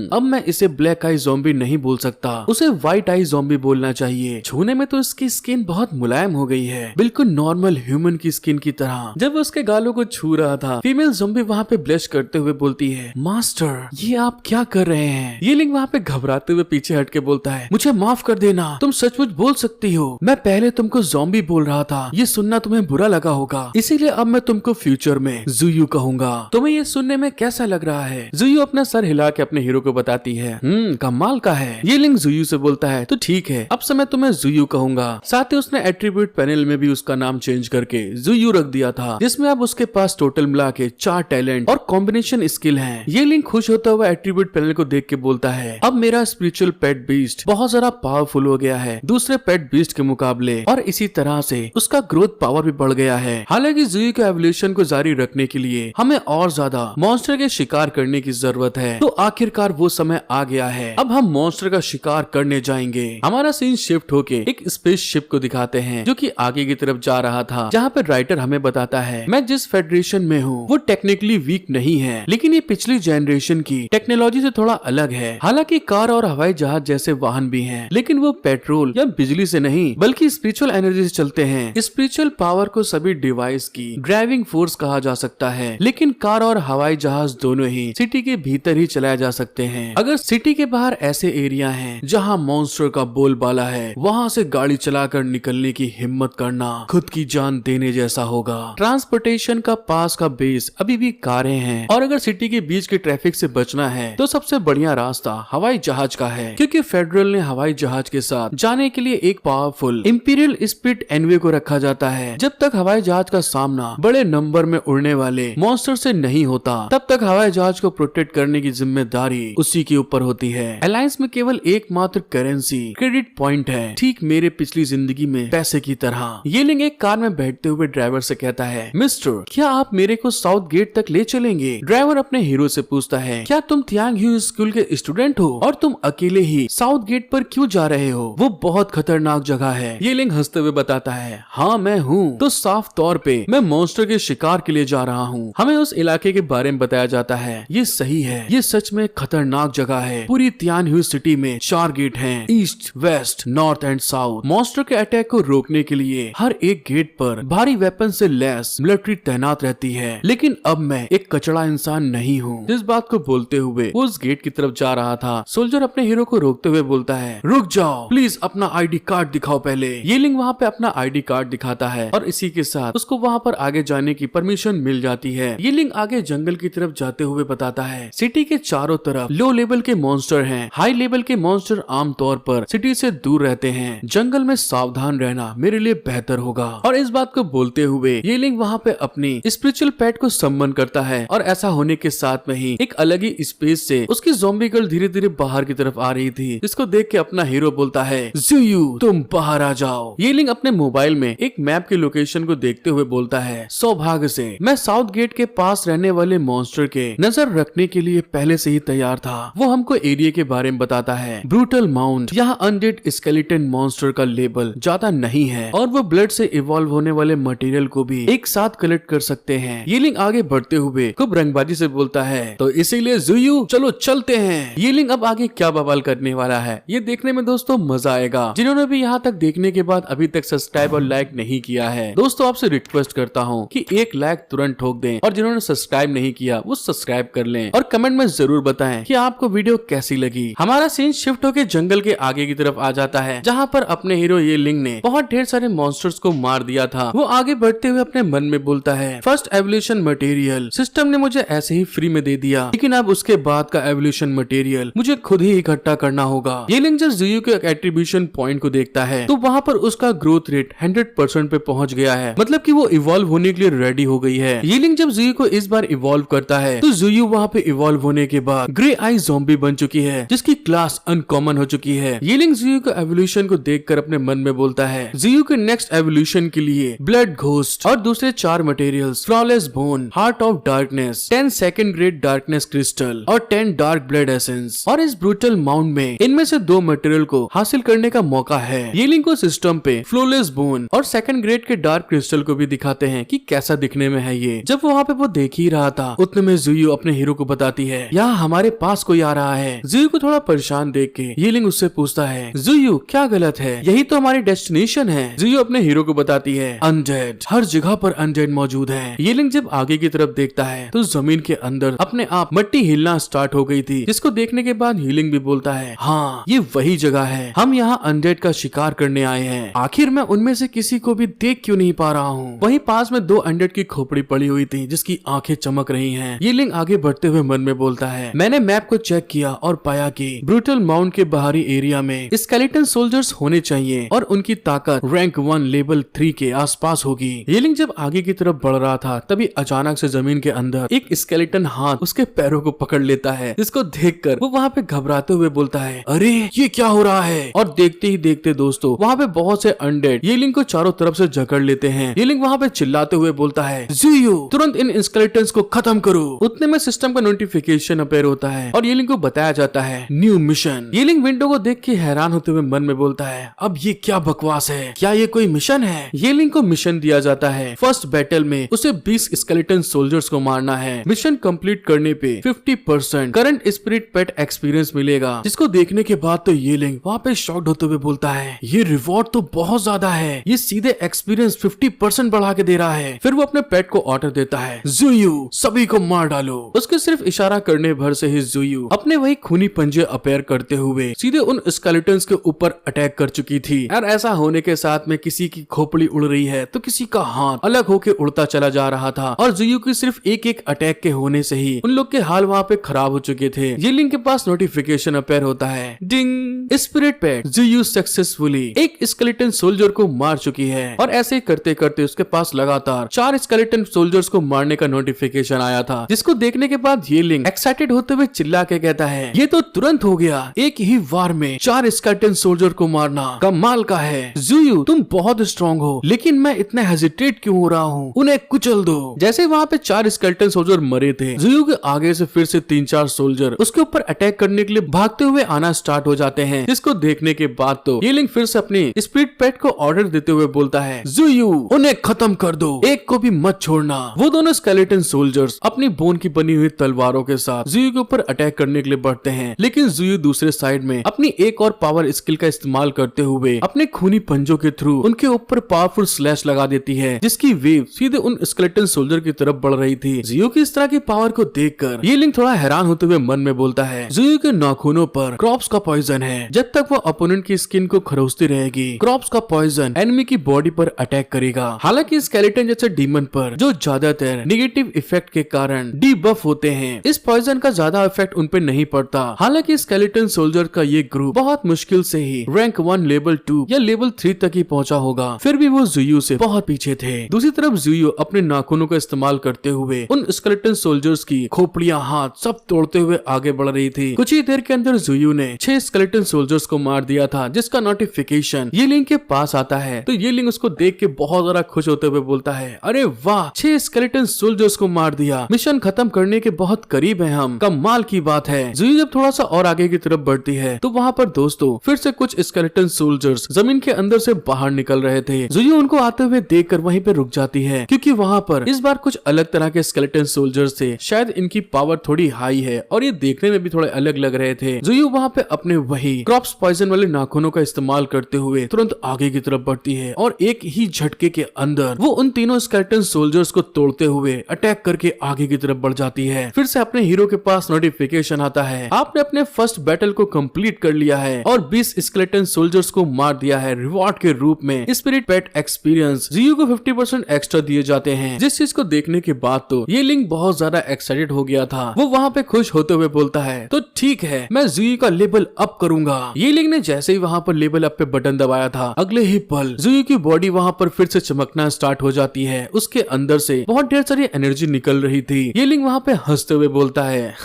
अब मैं इसे ब्लैक आई ज़ॉम्बी नहीं बोल सकता, उसे व्हाइट आई ज़ॉम्बी बोलना चाहिए। छूने में तो इसकी स्किन बहुत मुलायम हो गई है, बिल्कुल नॉर्मल ह्यूमन की स्किन की तरह। जब वो उसके गालों को छू रहा था, फीमेल ज़ॉम्बी वहाँ पे ब्लश करते हुए बोलती है, मास्टर ये आप क्या कर रहे हैं? ये लिंक वहाँ पे घबराते हुए पीछे हट के बोलता है, मुझे माफ कर देना, तुम सचमुच बोल सकती हो। मैं पहले तुमको ज़ॉम्बी बोल रहा था, ये सुनना तुम्हें बुरा लगा होगा, इसीलिए अब मैं तुमको फ्यूचर में ज़ुयू कहूंगा। तुम्हें ये सुनने में कैसा लग रहा है? ज़ुयू अपना सर हिला के अपने हीरो को बताती है, कमाल का है। ये लिंक ज़ुयू से बोलता है, तो ठीक है, अब से मैं तुम्हें ज़ुयू कहूंगा। साथ ही उसने एट्रीब्यूट पैनल में भी उसका नाम चेंज करके ज़ुयू रख दिया था, जिसमें अब उसके पास टोटल मिला के 4 टैलेंट और कॉम्बिनेशन स्किल हैं। ये लिंक खुश होता हुआ एट्रीब्यूट पैनल को देख के बोलता है, अब मेरा स्पिरिचुअल पेट बीस्ट बहुत ज्यादा पावरफुल हो गया है दूसरे पेट बीस्ट के मुकाबले, और इसी तरह से उसका ग्रोथ पावर भी बढ़ गया है। हालांकि ज़ुयू के एवोल्यूशन को जारी रखने के लिए हमें और ज्यादा मॉन्स्टर के शिकार करने की जरूरत है, तो आखिरकार वो समय आ गया है। अब हम मॉन्स्टर का शिकार करने जाएंगे। हमारा सीन शिफ्ट होके एक स्पेस शिप को दिखाते हैं। हैं जो कि आगे की तरफ जा रहा था, जहाँ पे राइटर हमें बताता है मैं जिस फेडरेशन में हूँ वो टेक्निकली वीक नहीं है, लेकिन ये पिछली जनरेशन की टेक्नोलॉजी से थोड़ा अलग है। हालांकि कार और हवाई जहाज जैसे वाहन भी हैं, लेकिन वो पेट्रोल या बिजली से नहीं बल्कि स्पिरिचुअल एनर्जी से चलते हैं। स्पिरिचुअल पावर को सभी डिवाइस की ड्राइविंग फोर्स कहा जा सकता है, लेकिन कार और हवाई जहाज दोनों ही सिटी के भीतर ही चलाए जा सकते हैं। अगर सिटी के बाहर ऐसे एरिया हैं जहां मॉन्स्टर का बोलबाला है, वहां से गाड़ी चलाकर निकलने की हिम्मत करना खुद की जान देने जैसा होगा। ट्रांसपोर्टेशन का पास का बेस अभी भी कारें हैं, और अगर सिटी के बीच के ट्रैफिक से बचना है तो सबसे बढ़िया रास्ता हवाई जहाज का है, क्योंकि फेडरल ने हवाई जहाज के साथ जाने के लिए एक पावरफुल इंपीरियल स्पिरिट एनवे को रखा जाता है। जब तक हवाई जहाज का सामना बड़े नंबर में उड़ने वाले मॉन्स्टर से नहीं होता, तब तक हवाई जहाज को प्रोटेक्ट करने की जिम्मेदारी उसी के ऊपर होती है। अलायंस में केवल एकमात्र करेंसी क्रेडिट पॉइंट है, ठीक मेरे पिछली जिंदगी में पैसे की तरह। ये लिंग एक कार में बैठते हुए ड्राइवर से कहता है, मिस्टर क्या आप मेरे को साउथ गेट तक ले चलेंगे? ड्राइवर अपने हीरो से पूछता है, क्या तुम थियांग ह्यू स्कूल के स्टूडेंट हो और तुम अकेले ही साउथ गेट पर क्यों जा रहे हो? वो बहुत खतरनाक जगह है। ये लिंग हंसते हुए बताता है, हाँ मैं हूँ। तो साफ तौर पे मैं मॉन्स्टर के शिकार के लिए जा रहा हूँ। हमें उस इलाके के बारे में बताया जाता है। ये सही है, ये सच में खतरनाक जगह है। पूरी थियांग ह्यू सिटी में 4 गेट हैं, east, west, north and south. Monster के अटैक को रोकने के लिए हर एक गेट पर भारी वेपन से लैस मिलिट्री तैनात रहती है, लेकिन अब मैं एक कचड़ा इंसान नहीं हूँ। इस बात को बोलते हुए वो उस गेट की तरफ जा रहा था। सोल्जर अपने हीरो को रोकते हुए बोलता है, रुक जाओ प्लीज, अपना आईडी कार्ड दिखाओ पहले। ये लिंग वहाँ पे अपना आईडी कार्ड दिखाता है और इसी के साथ उसको वहाँ पर आगे जाने की परमिशन मिल जाती है। ये लिंग आगे जंगल की तरफ जाते हुए बताता है, सिटी के चारों तरफ लो लेवल के मॉन्स्टर हैं। हाई लेवल के मॉन्स्टर आमतौर पर सिटी से दूर रहते हैं। जंगल में सावधान रहना मेरे लिए बेहतर होगा। और इस बात को बोलते हुए ये लिंग वहाँ पे अपनी स्पिरिचुअल पेट को सम्मन करता है, और ऐसा होने के साथ में ही एक अलग ही स्पेस से उसकी ज़ॉम्बी गर्ल धीरे धीरे बाहर की तरफ आ रही थी, जिसको देख के अपना हीरो बोलता है, ज़ुयू तुम बाहर आ जाओ। ये लिंग अपने मोबाइल में एक मैप की लोकेशन को देखते हुए बोलता है, सौभाग्य से मैं साउथ गेट के पास रहने वाले मॉन्स्टर के नजर रखने के लिए पहले से ही तैयार था। वो हमको एरिया के बारे में बताता है, ब्रूटल माउंट। यहाँ अनडेड स्केलेटन मॉन्स्टर का लेवल ज्यादा नहीं है, और वो ब्लड से इवॉल्व होने वाले मटेरियल को भी एक साथ कलेक्ट कर सकते हैं। ये लिंग आगे बढ़ते हुए खूब रंगबाजी से बोलता है, तो इसीलिए ज़ुयू चलो चलते हैं। ये लिंग अब आगे क्या बवाल करने वाला है ये देखने में दोस्तों मजा आएगा। जिन्होंने भी यहाँ तक देखने के बाद अभी तक सब्सक्राइब और लाइक नहीं किया है, दोस्तों आपसे रिक्वेस्ट करता हूँ कि एक लाइक तुरंत ठोक दें, और जिन्होंने सब्सक्राइब नहीं किया वो सब्सक्राइब कर लें, और कमेंट में जरूर बताएं कि आपको वीडियो कैसी लगी। हमारा सीन शिफ्ट होकर जंगल के आगे की तरफ आ जाता है, जहाँ पर अपने हीरो ये लिंग ने बहुत ढेर सारे मॉन्स्टर्स को मार दिया था। वो आगे बढ़ते हुए अपने मन में बोलता है, फर्स्ट एवोल्यूशन मटेरियल सिस्टम ने मुझे ऐसे ही फ्री में दे दिया, लेकिन अब उसके बाद का एवोल्यूशन मटेरियल मुझे खुद ही इकट्ठा करना होगा। ये लिंग जब ज़ुयू के एट्रीब्यूशन पॉइंट को देखता है तो वहाँ पर उसका ग्रोथ रेट 100% पे पहुंच गया है, मतलब कि वो इवॉल्व होने के लिए रेडी हो गई है। ये लिंग जब ज़ुयू को इस बार इवॉल्व करता है तो ज़ुयू वहाँ पे इवॉल्व होने के बाद ग्रे आई ज़ॉम्बी बन चुकी है, जिसकी क्लास अनकॉमन हो चुकी है। ये लिंग ज़ुयू के एवोल्यूशन को देखकर अपने मन में बोलता है, ज़ुयू के नेक्स्ट एवोल्यूशन के लिए ब्लड घोस्ट और दूसरे 4 materials, flawless bone, heart of darkness, 10 second grade darkness crystal और 10 डार्क ब्लड एसेंस, और इस ब्रूटल माउंट में इनमें से 2 मटेरियल को हासिल करने का मौका है। ये लिंक को सिस्टम पे फ्लॉलेस बोन और सेकंड ग्रेड के डार्क क्रिस्टल को भी दिखाते हैं कि कैसा दिखने में है ये। जब वहाँ पे वो देख ही रहा था उतने में ज़ुयू अपने हीरो को बताती है, यहाँ हमारे पास कोई आ रहा है। ज़ुयू को थोड़ा परेशान देख के ये लिंक उससे पूछता है, ज़ुयू क्या गलत है? यही तो हमारी डेस्टिनेशन है। ज़ुयू अपने हीरो को बताती है, अनडेड, हर जगह पर अनडेड मौजूद है। ये लिंक जब आगे की तरफ देखता है तो जमीन के अंदर अपने आप मिट्टी हिलना स्टार्ट हो गई थी, जिसको देखने के बाद हीलिंग भी बोलता है, हाँ ये वही जगह है, हम यहाँ अनडेड का शिकार करने आए हैं। आखिर मैं उनमें से किसी को भी देख क्यों नहीं पा रहा हूँ? वहीं पास में 2 अनडेड की खोपड़ी पड़ी हुई थी, जिसकी आंखें चमक रही हैं। ये लिंक आगे बढ़ते हुए मन में बोलता है, मैंने मैप को चेक किया और पाया कि ब्रूटल माउंट के बाहरी एरिया में स्केलेटन सोल्जर्स होने चाहिए और उनकी ताकत रैंक 1 लेवल 3 के आसपास होगी। ये लिंक जब आगे की तरफ बढ़ रहा था तभी अचानक से जमीन के अंदर एक स्केलेटन हाथ उसके पैरों को पकड़ लेता है, जिसको देखकर वो वहाँ पे घबराते हुए बोलता है, अरे ये क्या हो रहा है? और देखते ही देखते दोस्तों वहाँ पे बहुत से अनडेड ये लिंक को चारों तरफ से जकड़ लेते हैं। ये लिंक वहाँ पे चिल्लाते हुए बोलता है, ज़ुयू तुरंत इन स्केलेटन्स को खत्म करो। उतने में सिस्टम का नोटिफिकेशन अपीयर होता है और ये लिंक को बताया जाता है, न्यू मिशन। ये लिंक विंडो को देख के हैरान होते हुए मन में बोलता है, अब ये क्या बकवास है? क्या ये कोई मिशन है? ये लिंक को मिशन दिया जाता है। फर्स्ट बैटल में उसे 20 स्केलेटन सोल्जर्स को मारना है। मिशन कंप्लीट करने पे 50% करंट स्पिरिट पेट एक्सपीरियंस मिलेगा, जिसको देखने के बाद तो ये लिंक वहाँ पे शॉक्ड होते हुए बोलता है, ये रिवॉर्ड तो बहुत ज्यादा है, ये सीधे एक्सपीरियंस 50% बढ़ा के दे रहा है। फिर वो अपने पेट को ऑर्डर देता है, ज़ुयू सभी को मार डालो। उसके सिर्फ इशारा करने भर से ही ज़ुयू अपने वही खूनी पंजे अपेयर करते हुए सीधे उन स्केलेटन्स के ऊपर अटैक कर चुकी थी। और ऐसा होने के साथ में किसी की खोपड़ी उड़ रही है तो किसी का हाथ अलग होके उड़ता चला जा रहा था। और ज़ुयू की सिर्फ एक अटैक के होने से ही उन लोग के हाल वहाँ पे खराब हो चुके थे। ये लिंक के पास नोटिफिकेशन अपेयर होता है, डिंग, स्पिरिट पेट ज़ुयू सक्सेसफुली एक स्केलेटन सोल्जर को मार चुकी है। और ऐसे करते करते उसके पास लगातार 4 स्केलेटन सोल्जर्स को मारने का नोटिफिकेशन आया था, जिसको देखने के बाद ये लिंक एक्साइटेड होते हुए चिल्ला के कहता है, ये तो तुरंत हो गया, एक ही वार में 4 स्केलेटन सोल्जर को मारना कमाल का है। ज़ुयू तुम बहुत स्ट्रॉन्ग हो, लेकिन मैं इतना हेजिटेट क्यों हो रहा हूँ, उन्हें कुचल दो। जैसे वहाँ पे 4 स्केलेटन सोल्जर मरे थे, ज़ुयू के आगे से फिर से 3-4 सोल्जर उसके ऊपर अटैक करने के लिए भागते हुए आना स्टार्ट हो जाते हैं। जिसको देखने के बाद तो ये लिंक फिर से अपनी स्पिरिट पेट को ऑर्डर देते हुए बोलता है, ज़ुयू उन्हें खत्म कर दो, एक को भी मत छोड़ना। वो दोनों स्केलेटन सोल्जर्स अपनी बोन की बनी हुई तलवारों के साथ ज़ुयू के ऊपर अटैक करने के लिए बढ़ते हैं, लेकिन ज़ुयू दूसरे साइड में अपनी एक और पावर स्किल का इस्तेमाल करते हुए अपने खूनी पंजों के थ्रू उनके ऊपर पावरफुल स्लैश लगा देती है, जिसकी वेव सीधे उन स्केलेटन सोल्जर की तरफ बढ़ रही थी। ज़ुयू की इस तरह की पावर को देखकर ये लिंक थोड़ा हैरान होते हुए मन में बोलता है, ज़ुयू के नाखूनों पर क्रॉप्स का पॉइजन है, जब तक वो अपोनेंट की स्किन को खरोचती रहेगी क्रॉप्स का पॉइजन एनिमी की बॉडी पर अटैक करेगा। हालांकि स्केलेटन जैसे डीमन पर जो ज्यादातर नेगेटिव इफेक्ट के कारण डीबफ होते हैं, इस पॉइजन का ज्यादा इफेक्ट उन पे नहीं पड़ता। हालांकि स्केलेटन सोल्जर का ये ग्रुप बहुत मुश्किल से ही रैंक 1 लेवल 2 या लेवल 3 तक ही पहुंचा होगा, फिर भी वो ज़ुयू से बहुत पीछे थे। दूसरी तरफ ज़ुयू अपने नाखूनों का इस्तेमाल करते हुए उन स्केलेटन सोल्जर्स की खोपड़ियां हाथ सब तोड़ते हुए आगे बढ़ रही थी। कुछ ही देर के अंदर ज़ुयू ने 6 स्केलेटन सोल्जर्स को मार दिया था, जिसका नोटिफिकेशन ये लिंक के पास आता है। तो ये लिंक उसको देख के बहुत ज्यादा खुश होते हुए बोलता है, अरे वाह, 6 स्केलेटन सोल्जर्स को मार दिया, मिशन खत्म करने के बहुत करीब है हम, कमाल की बात है। ज़ुयू जब थोड़ा सा और आगे की तरफ बढ़ती है तो वहाँ पर दोस्तों फिर से कुछ स्केलेटन सोल्जर्स जमीन के अंदर से बाहर निकल रहे थे। ज़ुयू उनको आते हुए देखकर वहीं पे रुक जाती है, क्योंकि वहाँ पर इस बार कुछ अलग तरह के स्केलेटन सोल्जर्स थे। शायद इनकी पावर थोड़ी हाई है और ये देखने में भी थोड़े अलग लग रहे थे। ज़ुयू वहाँ पे अपने वही क्रॉप्स पॉइजन वाले नाखूनों का इस्तेमाल करते हुए तुरंत आगे की तरफ बढ़ती है और एक ही झटके के अंदर वो उन तीनों स्केलेटन सोल्जर्स को तोड़ते हुए अटैक करके आगे की तरफ बढ़ जाती है। फिर से अपने हीरो के पास नोटिफिकेशन आता है, आपने अपने फर्स्ट बैटल को कंप्लीट कर लिया है और 20 स्केलेटन सोल्जर्स को मार दिया है। रिवॉर्ड के रूप में स्पिरिट पेट एक्सपीरियंस ज़ुयू को 50% एक्स्ट्रा दिए जाते हैं। जिस चीज को देखने के बाद तो ये लिंक बहुत ज्यादा एक्साइटेड हो गया था। वो वहाँ पे खुश होते हुए बोलता है, तो ठीक है, मैं ज़ुयू का लेवल अप करूंगा। ये लिंक ने जैसे ही वहाँ पर लेवल अप पे बटन दबाया था, अगले ही पल ज़ुयू की बॉडी वहाँ पर फिर से चमकना स्टार्ट हो जाती है। उसके अंदर से बहुत ढेर सारी एनर्जी निकल रही थी। ये लिंक वहाँ पे हंसते हुए बोलता है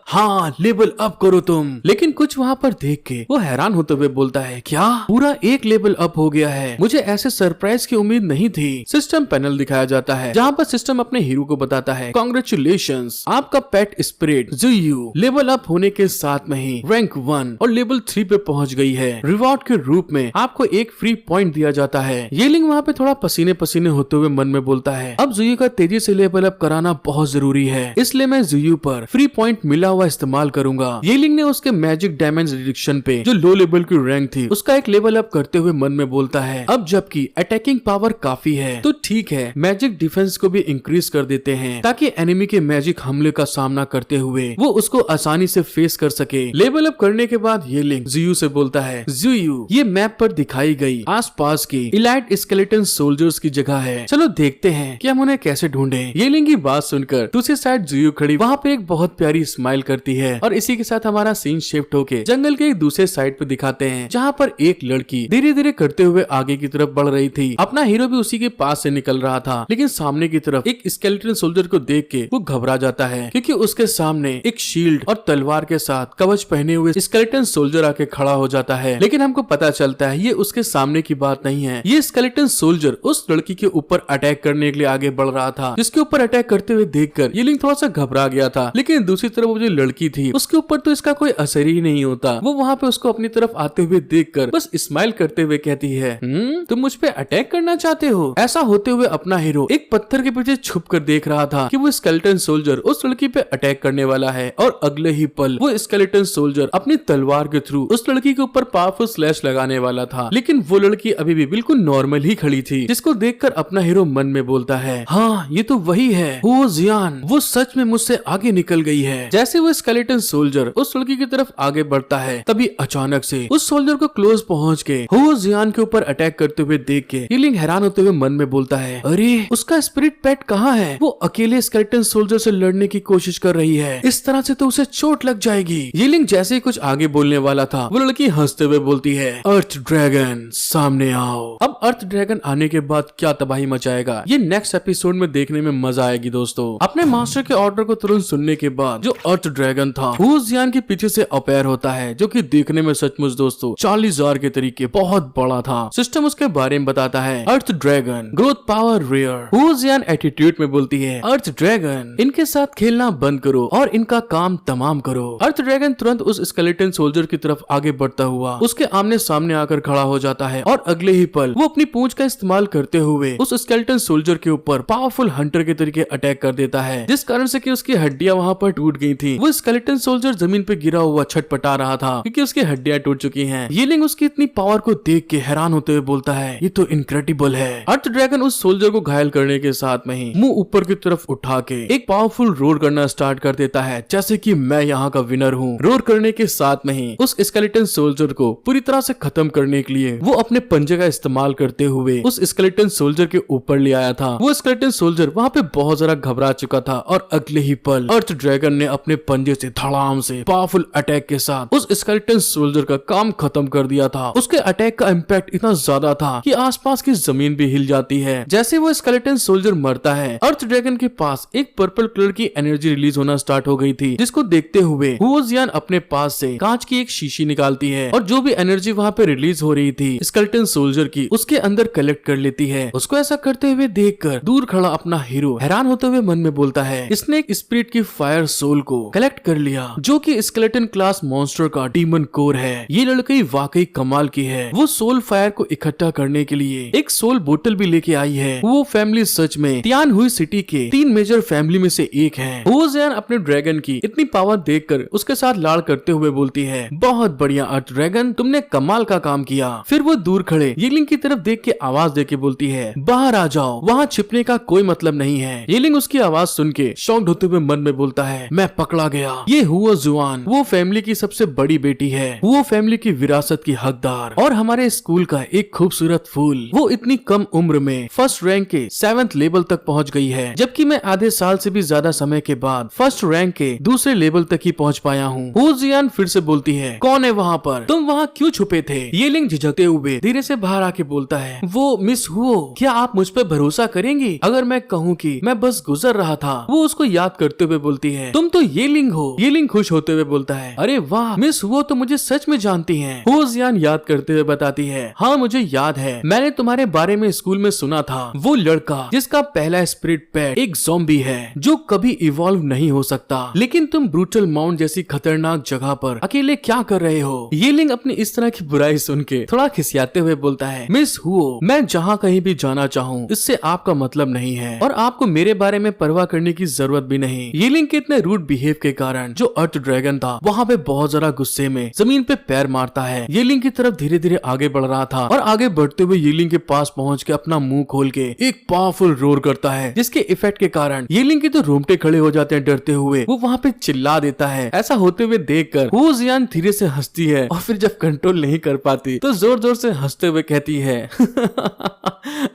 हाँ, लेवल अप करो तुम। लेकिन कुछ वहाँ पर देख के वो हैरान होते हुए बोलता है, क्या पूरा 1 लेवल अप हो गया है, मुझे ऐसे सरप्राइज की उम्मीद नहीं थी। सिस्टम पैनल दिखाया जाता है, जहाँ पर सिस्टम अपने हीरो को बताता है, कांग्रेचुलेशंस, आपका पेट स्पिरिट ज़ुयू लेवल अप होने के साथ में ही रैंक 1 और लेवल 3 पे पहुँच गई है। रिवॉर्ड के रूप में आपको एक फ्री पॉइंट दिया जाता है। ये लिंक वहाँ पे थोड़ा पसीने पसीने होते हुए मन में बोलता है, अब ज़ुयू का तेजी से लेवल अप कराना बहुत जरूरी है, इसलिए मैं ज़ुयू पर फ्री पॉइंट मिला हुआ इस्तेमाल करूंगा। ये लिंक ने उसके मैजिक डैमेज रिडक्शन पे जो लो लेवल की रैंक थी उसका एक लेवल अप करते हुए मन में बोलता है, अब जबकि अटैकिंग पावर काफी है तो ठीक है, मैजिक डिफेंस को भी इंक्रीज कर देते हैं ताकि एनिमी के मैजिक हमले का सामना करते हुए वो उसको आसानी से फेस कर सके। लेवल अप करने के बाद ये लिंक ज़ुयू से बोलता है, ज़ुयू ये मैप पर दिखाई गई आसपास की इलाइट स्केलेटन सोल्जर्स की जगह है, चलो देखते हैं कि हम उन्हें कैसे ढूंढे। ये लिंक की बात सुनकर दूसरी साइड ज़ुयू खड़ी वहाँ पे एक बहुत प्यारी स्माइल करती है और इसी के साथ हमारा सीन शिफ्ट होके जंगल के एक दूसरे साइड पे दिखाते हैं, जहाँ पर एक लड़की धीरे धीरे करते हुए आगे की तरफ बढ़ रही थी। अपना हीरो भी उसी के पास से निकल रहा था, लेकिन सामने की तरफ एक स्केलेटन सोल्जर को देख के वो घबरा जाता है, क्योंकि उसके सामने एक शील्ड और तलवार के साथ कवच पहने हुए स्केलेटन सोल्जर आके खड़ा हो जाता है। लेकिन हमको पता चलता है ये उसके सामने की बात नहीं है, ये स्केलेटन सोल्जर उस लड़की के ऊपर अटैक करने के लिए आगे बढ़ रहा था, जिसके ऊपर अटैक करते हुए देखकर ये लिंक थोड़ा सा घबरा गया था। लेकिन दूसरी तरफ वो जो लड़की थी उसके ऊपर तो इसका कोई असर ही नहीं होता। वो वहाँ पे उसको अपनी तरफ आते हुए देखकर बस स्माइल करते हुए कहती है, तुम मुझ पे अटैक करना चाहते हो? ऐसा होते हुए अपना हीरो एक पत्थर के पीछे छुप कर देख रहा था कि वो स्केलेटन सोल्जर उस लड़की पे अटैक करने वाला है, और अगले ही पल वो स्केलेटन सोल्जर अपनी तलवार के थ्रू उस लड़की के ऊपर पावरफुल स्लैश लगाने वाला था। लेकिन वो लड़की अभी भी बिल्कुल नॉर्मल ही खड़ी थी, जिसको देखकर अपना हीरो मन में बोलता है, हाँ ये तो वही है, हो जियान, वो सच में मुझसे आगे निकल गई है। जैसे वो स्केलेटन सोल्जर उस लड़की की तरफ आगे बढ़ता है, तभी अचानक से उस सोल्जर को क्लोज पहुंच के हो जियान के ऊपर अटैक करते हुए देख के यीलिंग हैरान होते हुए मन में बोलता है, अरे उसका स्पिरिट पेट कहाँ है? वो अकेले स्केलेटन सोल्जर से लड़ने की कोशिश कर रही है, इस तरह से तो उसे चोट लग जाएगी। यीलिंग जैसे ही कुछ आगे बोलने वाला था, वो लड़की हंसते हुए बोलती है, अर्थ ड्रैगन सामने आओ। अब अर्थ ड्रैगन आने के बाद क्या तबाही मचाएगा, ये नेक्स्ट एपिसोड में देखने में मजा आएगी दोस्तों। अपने मास्टर के ऑर्डर को तुरंत सुनने के बाद जो अर्थ ड्रैगन था वो जियान के पीछे से अपेयर होता है, जो कि देखने में सचमुच दोस्तों 40,000 के तरीके बहुत बड़ा था। सिस्टम उसके बारे में बताता है, अर्थ ड्रैगन ग्रोथ पावर रेयर। वो जियान एटीट्यूड में बोलती है, अर्थ ड्रैगन इनके साथ खेलना बंद करो और इनका काम तमाम करो। अर्थ ड्रैगन तुरंत उस स्केलेटन सोल्जर की तरफ आगे बढ़ता हुआ उसके आमने सामने आकर खड़ा हो जाता है, और अगले ही पल वो अपनी पूंछ का इस्तेमाल करते हुए उस स्केलेटन सोल्जर के ऊपर पावरफुल हंटर के तरीके अटैक कर देता है, जिस कारण से कि उसकी हड्डियां वहां पर टूट गई थी। वो स्केलेटन सोल्जर जमीन पे गिरा हुआ छटपटा रहा था क्योंकि उसकी हड्डियां टूट चुकी हैं। यीलिंग उसकी इतनी पावर को देख के हैरान होते हुए बोलता है, ये तो इनक्रेडिबल है। अर्थ ड्रैगन उस सोल्जर को घायल करने के साथ में ही मुंह ऊपर की तरफ उठा के एक पावरफुल रोर करना स्टार्ट कर देता है, जैसे कि मैं यहाँ का विनर हूँ। रोर करने के साथ में ही उस स्केलेटन सोल्जर को पूरी तरह से खत्म करने के लिए वो अपने पंजे का इस्तेमाल करते हुए उस स्केलेटन सोल्जर के ऊपर ले आया था। वो स्केलेटन सोल्जर वहाँ पे बहुत ज्यादा घबरा चुका था, और अगले ही पल अर्थ ड्रैगन ने अपने पंजे से धड़ाम से पावरफुल अटैक के साथ उस स्केलेटन सोल्जर का काम खत्म कर दिया था। उसके अटैक का इम्पैक्ट इतना ज्यादा था कि आसपास की जमीन भी हिल जाती है। जैसे वो स्केलेटन सोल्जर मरता है, अर्थ ड्रैगन के पास एक पर्पल कलर की एनर्जी रिलीज होना स्टार्ट हो गई थी, जिसको देखते हुए हुओ जियान अपने पास से कांच की एक शीशी निकालती है, और जो भी एनर्जी वहाँ पे रिलीज हो रही थी स्केलेटन सोल्जर की, उसके अंदर कलेक्ट कर लेती है। उसको ऐसा करते हुए देखकर दूर खड़ा अपना हीरो हैरान होते हुए मन में बोलता है, इसने एक स्पिरिट की फायर सोल को कलेक्ट कर लिया, जो कि स्केलेटन क्लास मॉन्स्टर का डीमन कोर है। ये लड़की वाकई कमाल की है। वो सोल फायर को इकट्ठा करने के लिए एक सोल बोतल भी लेके आई है। वो फैमिली सच में तियान हुई सिटी के 3 मेजर फैमिली में से एक है। वो जियान अपने ड्रैगन की इतनी पावर देखकर उसके साथ लाड़ करते हुए बोलती है, बहुत बढ़िया अर्थ ड्रैगन, तुमने कमाल का काम किया। फिर वो दूर खड़े यीलिंग की तरफ देख के आवाज देके बोलती है, बाहर आ जाओ, वहाँ छिपने का कोई मतलब नहीं है। यीलिंग उसकी आवाज सुन के शॉक्ड होते हुए मन में बोलता है, मैं पकड़ा गया। ये हुओ जुआन वो फैमिली की सबसे बड़ी बेटी है, वो फैमिली की विरासत की हकदार, और हमारे स्कूल का एक खूबसूरत फूल। वो इतनी कम उम्र में फर्स्ट रैंक के 7th लेवल तक पहुंच गई है, जबकि मैं आधे साल से भी ज्यादा समय के बाद फर्स्ट रैंक के दूसरे लेवल तक ही पहुंच पाया हूँ। वो जियान फिर से बोलती है, कौन है वहाँ पर? तुम वहाँ क्यों छुपे थे? यीलिंग झिझकते हुए धीरे से बाहर आके बोलता है, वो मिस हुओ, क्या आप मुझ पे भरोसा करेंगी अगर मैं कहूँ कि मैं बस गुजर रहा था? वो उसको याद करते हुए बोलती है, तुम तो यीलिंग हो। यीलिंग खुश होते हुए बोलता है, अरे वाह मिस हुओ तो मुझे सच में जानती हैं। वो जियान याद करते हुए बताती है, हाँ मुझे याद है, मैंने तुम्हारे बारे में स्कूल में सुना था। वो लड़का जिसका पहला स्पिरिट पेट एक ज़ॉम्बी है जो कभी इवॉल्व नहीं हो सकता, लेकिन तुम ब्रूटल माउंट जैसी खतरनाक जगह पर अकेले क्या कर रहे हो? यीलिंग अपनी इस तरह की बुराई सुन के थोड़ा खिसियाते हुए बोलता है, मिस हुओ, मैं जहाँ कहीं भी जाना चाहूँ इससे आपका मतलब नहीं है, और आपको मेरे बारे में परवाह करने की जरूरत भी नहीं। यीलिंग के इतने रूड बिहेव के कारण जो अर्थ ड्रैगन था वहाँ पे बहुत जरा गुस्से में जमीन पे पैर मारता है। यीलिंग की तरफ धीरे धीरे आगे बढ़ रहा था, और आगे बढ़ते हुए यीलिंग के पास पहुँच के अपना मुंह खोल के एक पावरफुल रोर करता है, जिसके इफेक्ट के कारण यीलिंग के तो रोंगटे खड़े हो जाते हैं डरते हुए। वो वहाँ पे चिल्ला देता है। ऐसा होते हुए देखकर वो जियान धीरे से हंसती है, और फिर जब कंट्रोल नहीं कर पाती तो जोर जोर से हंसते हुए कहती है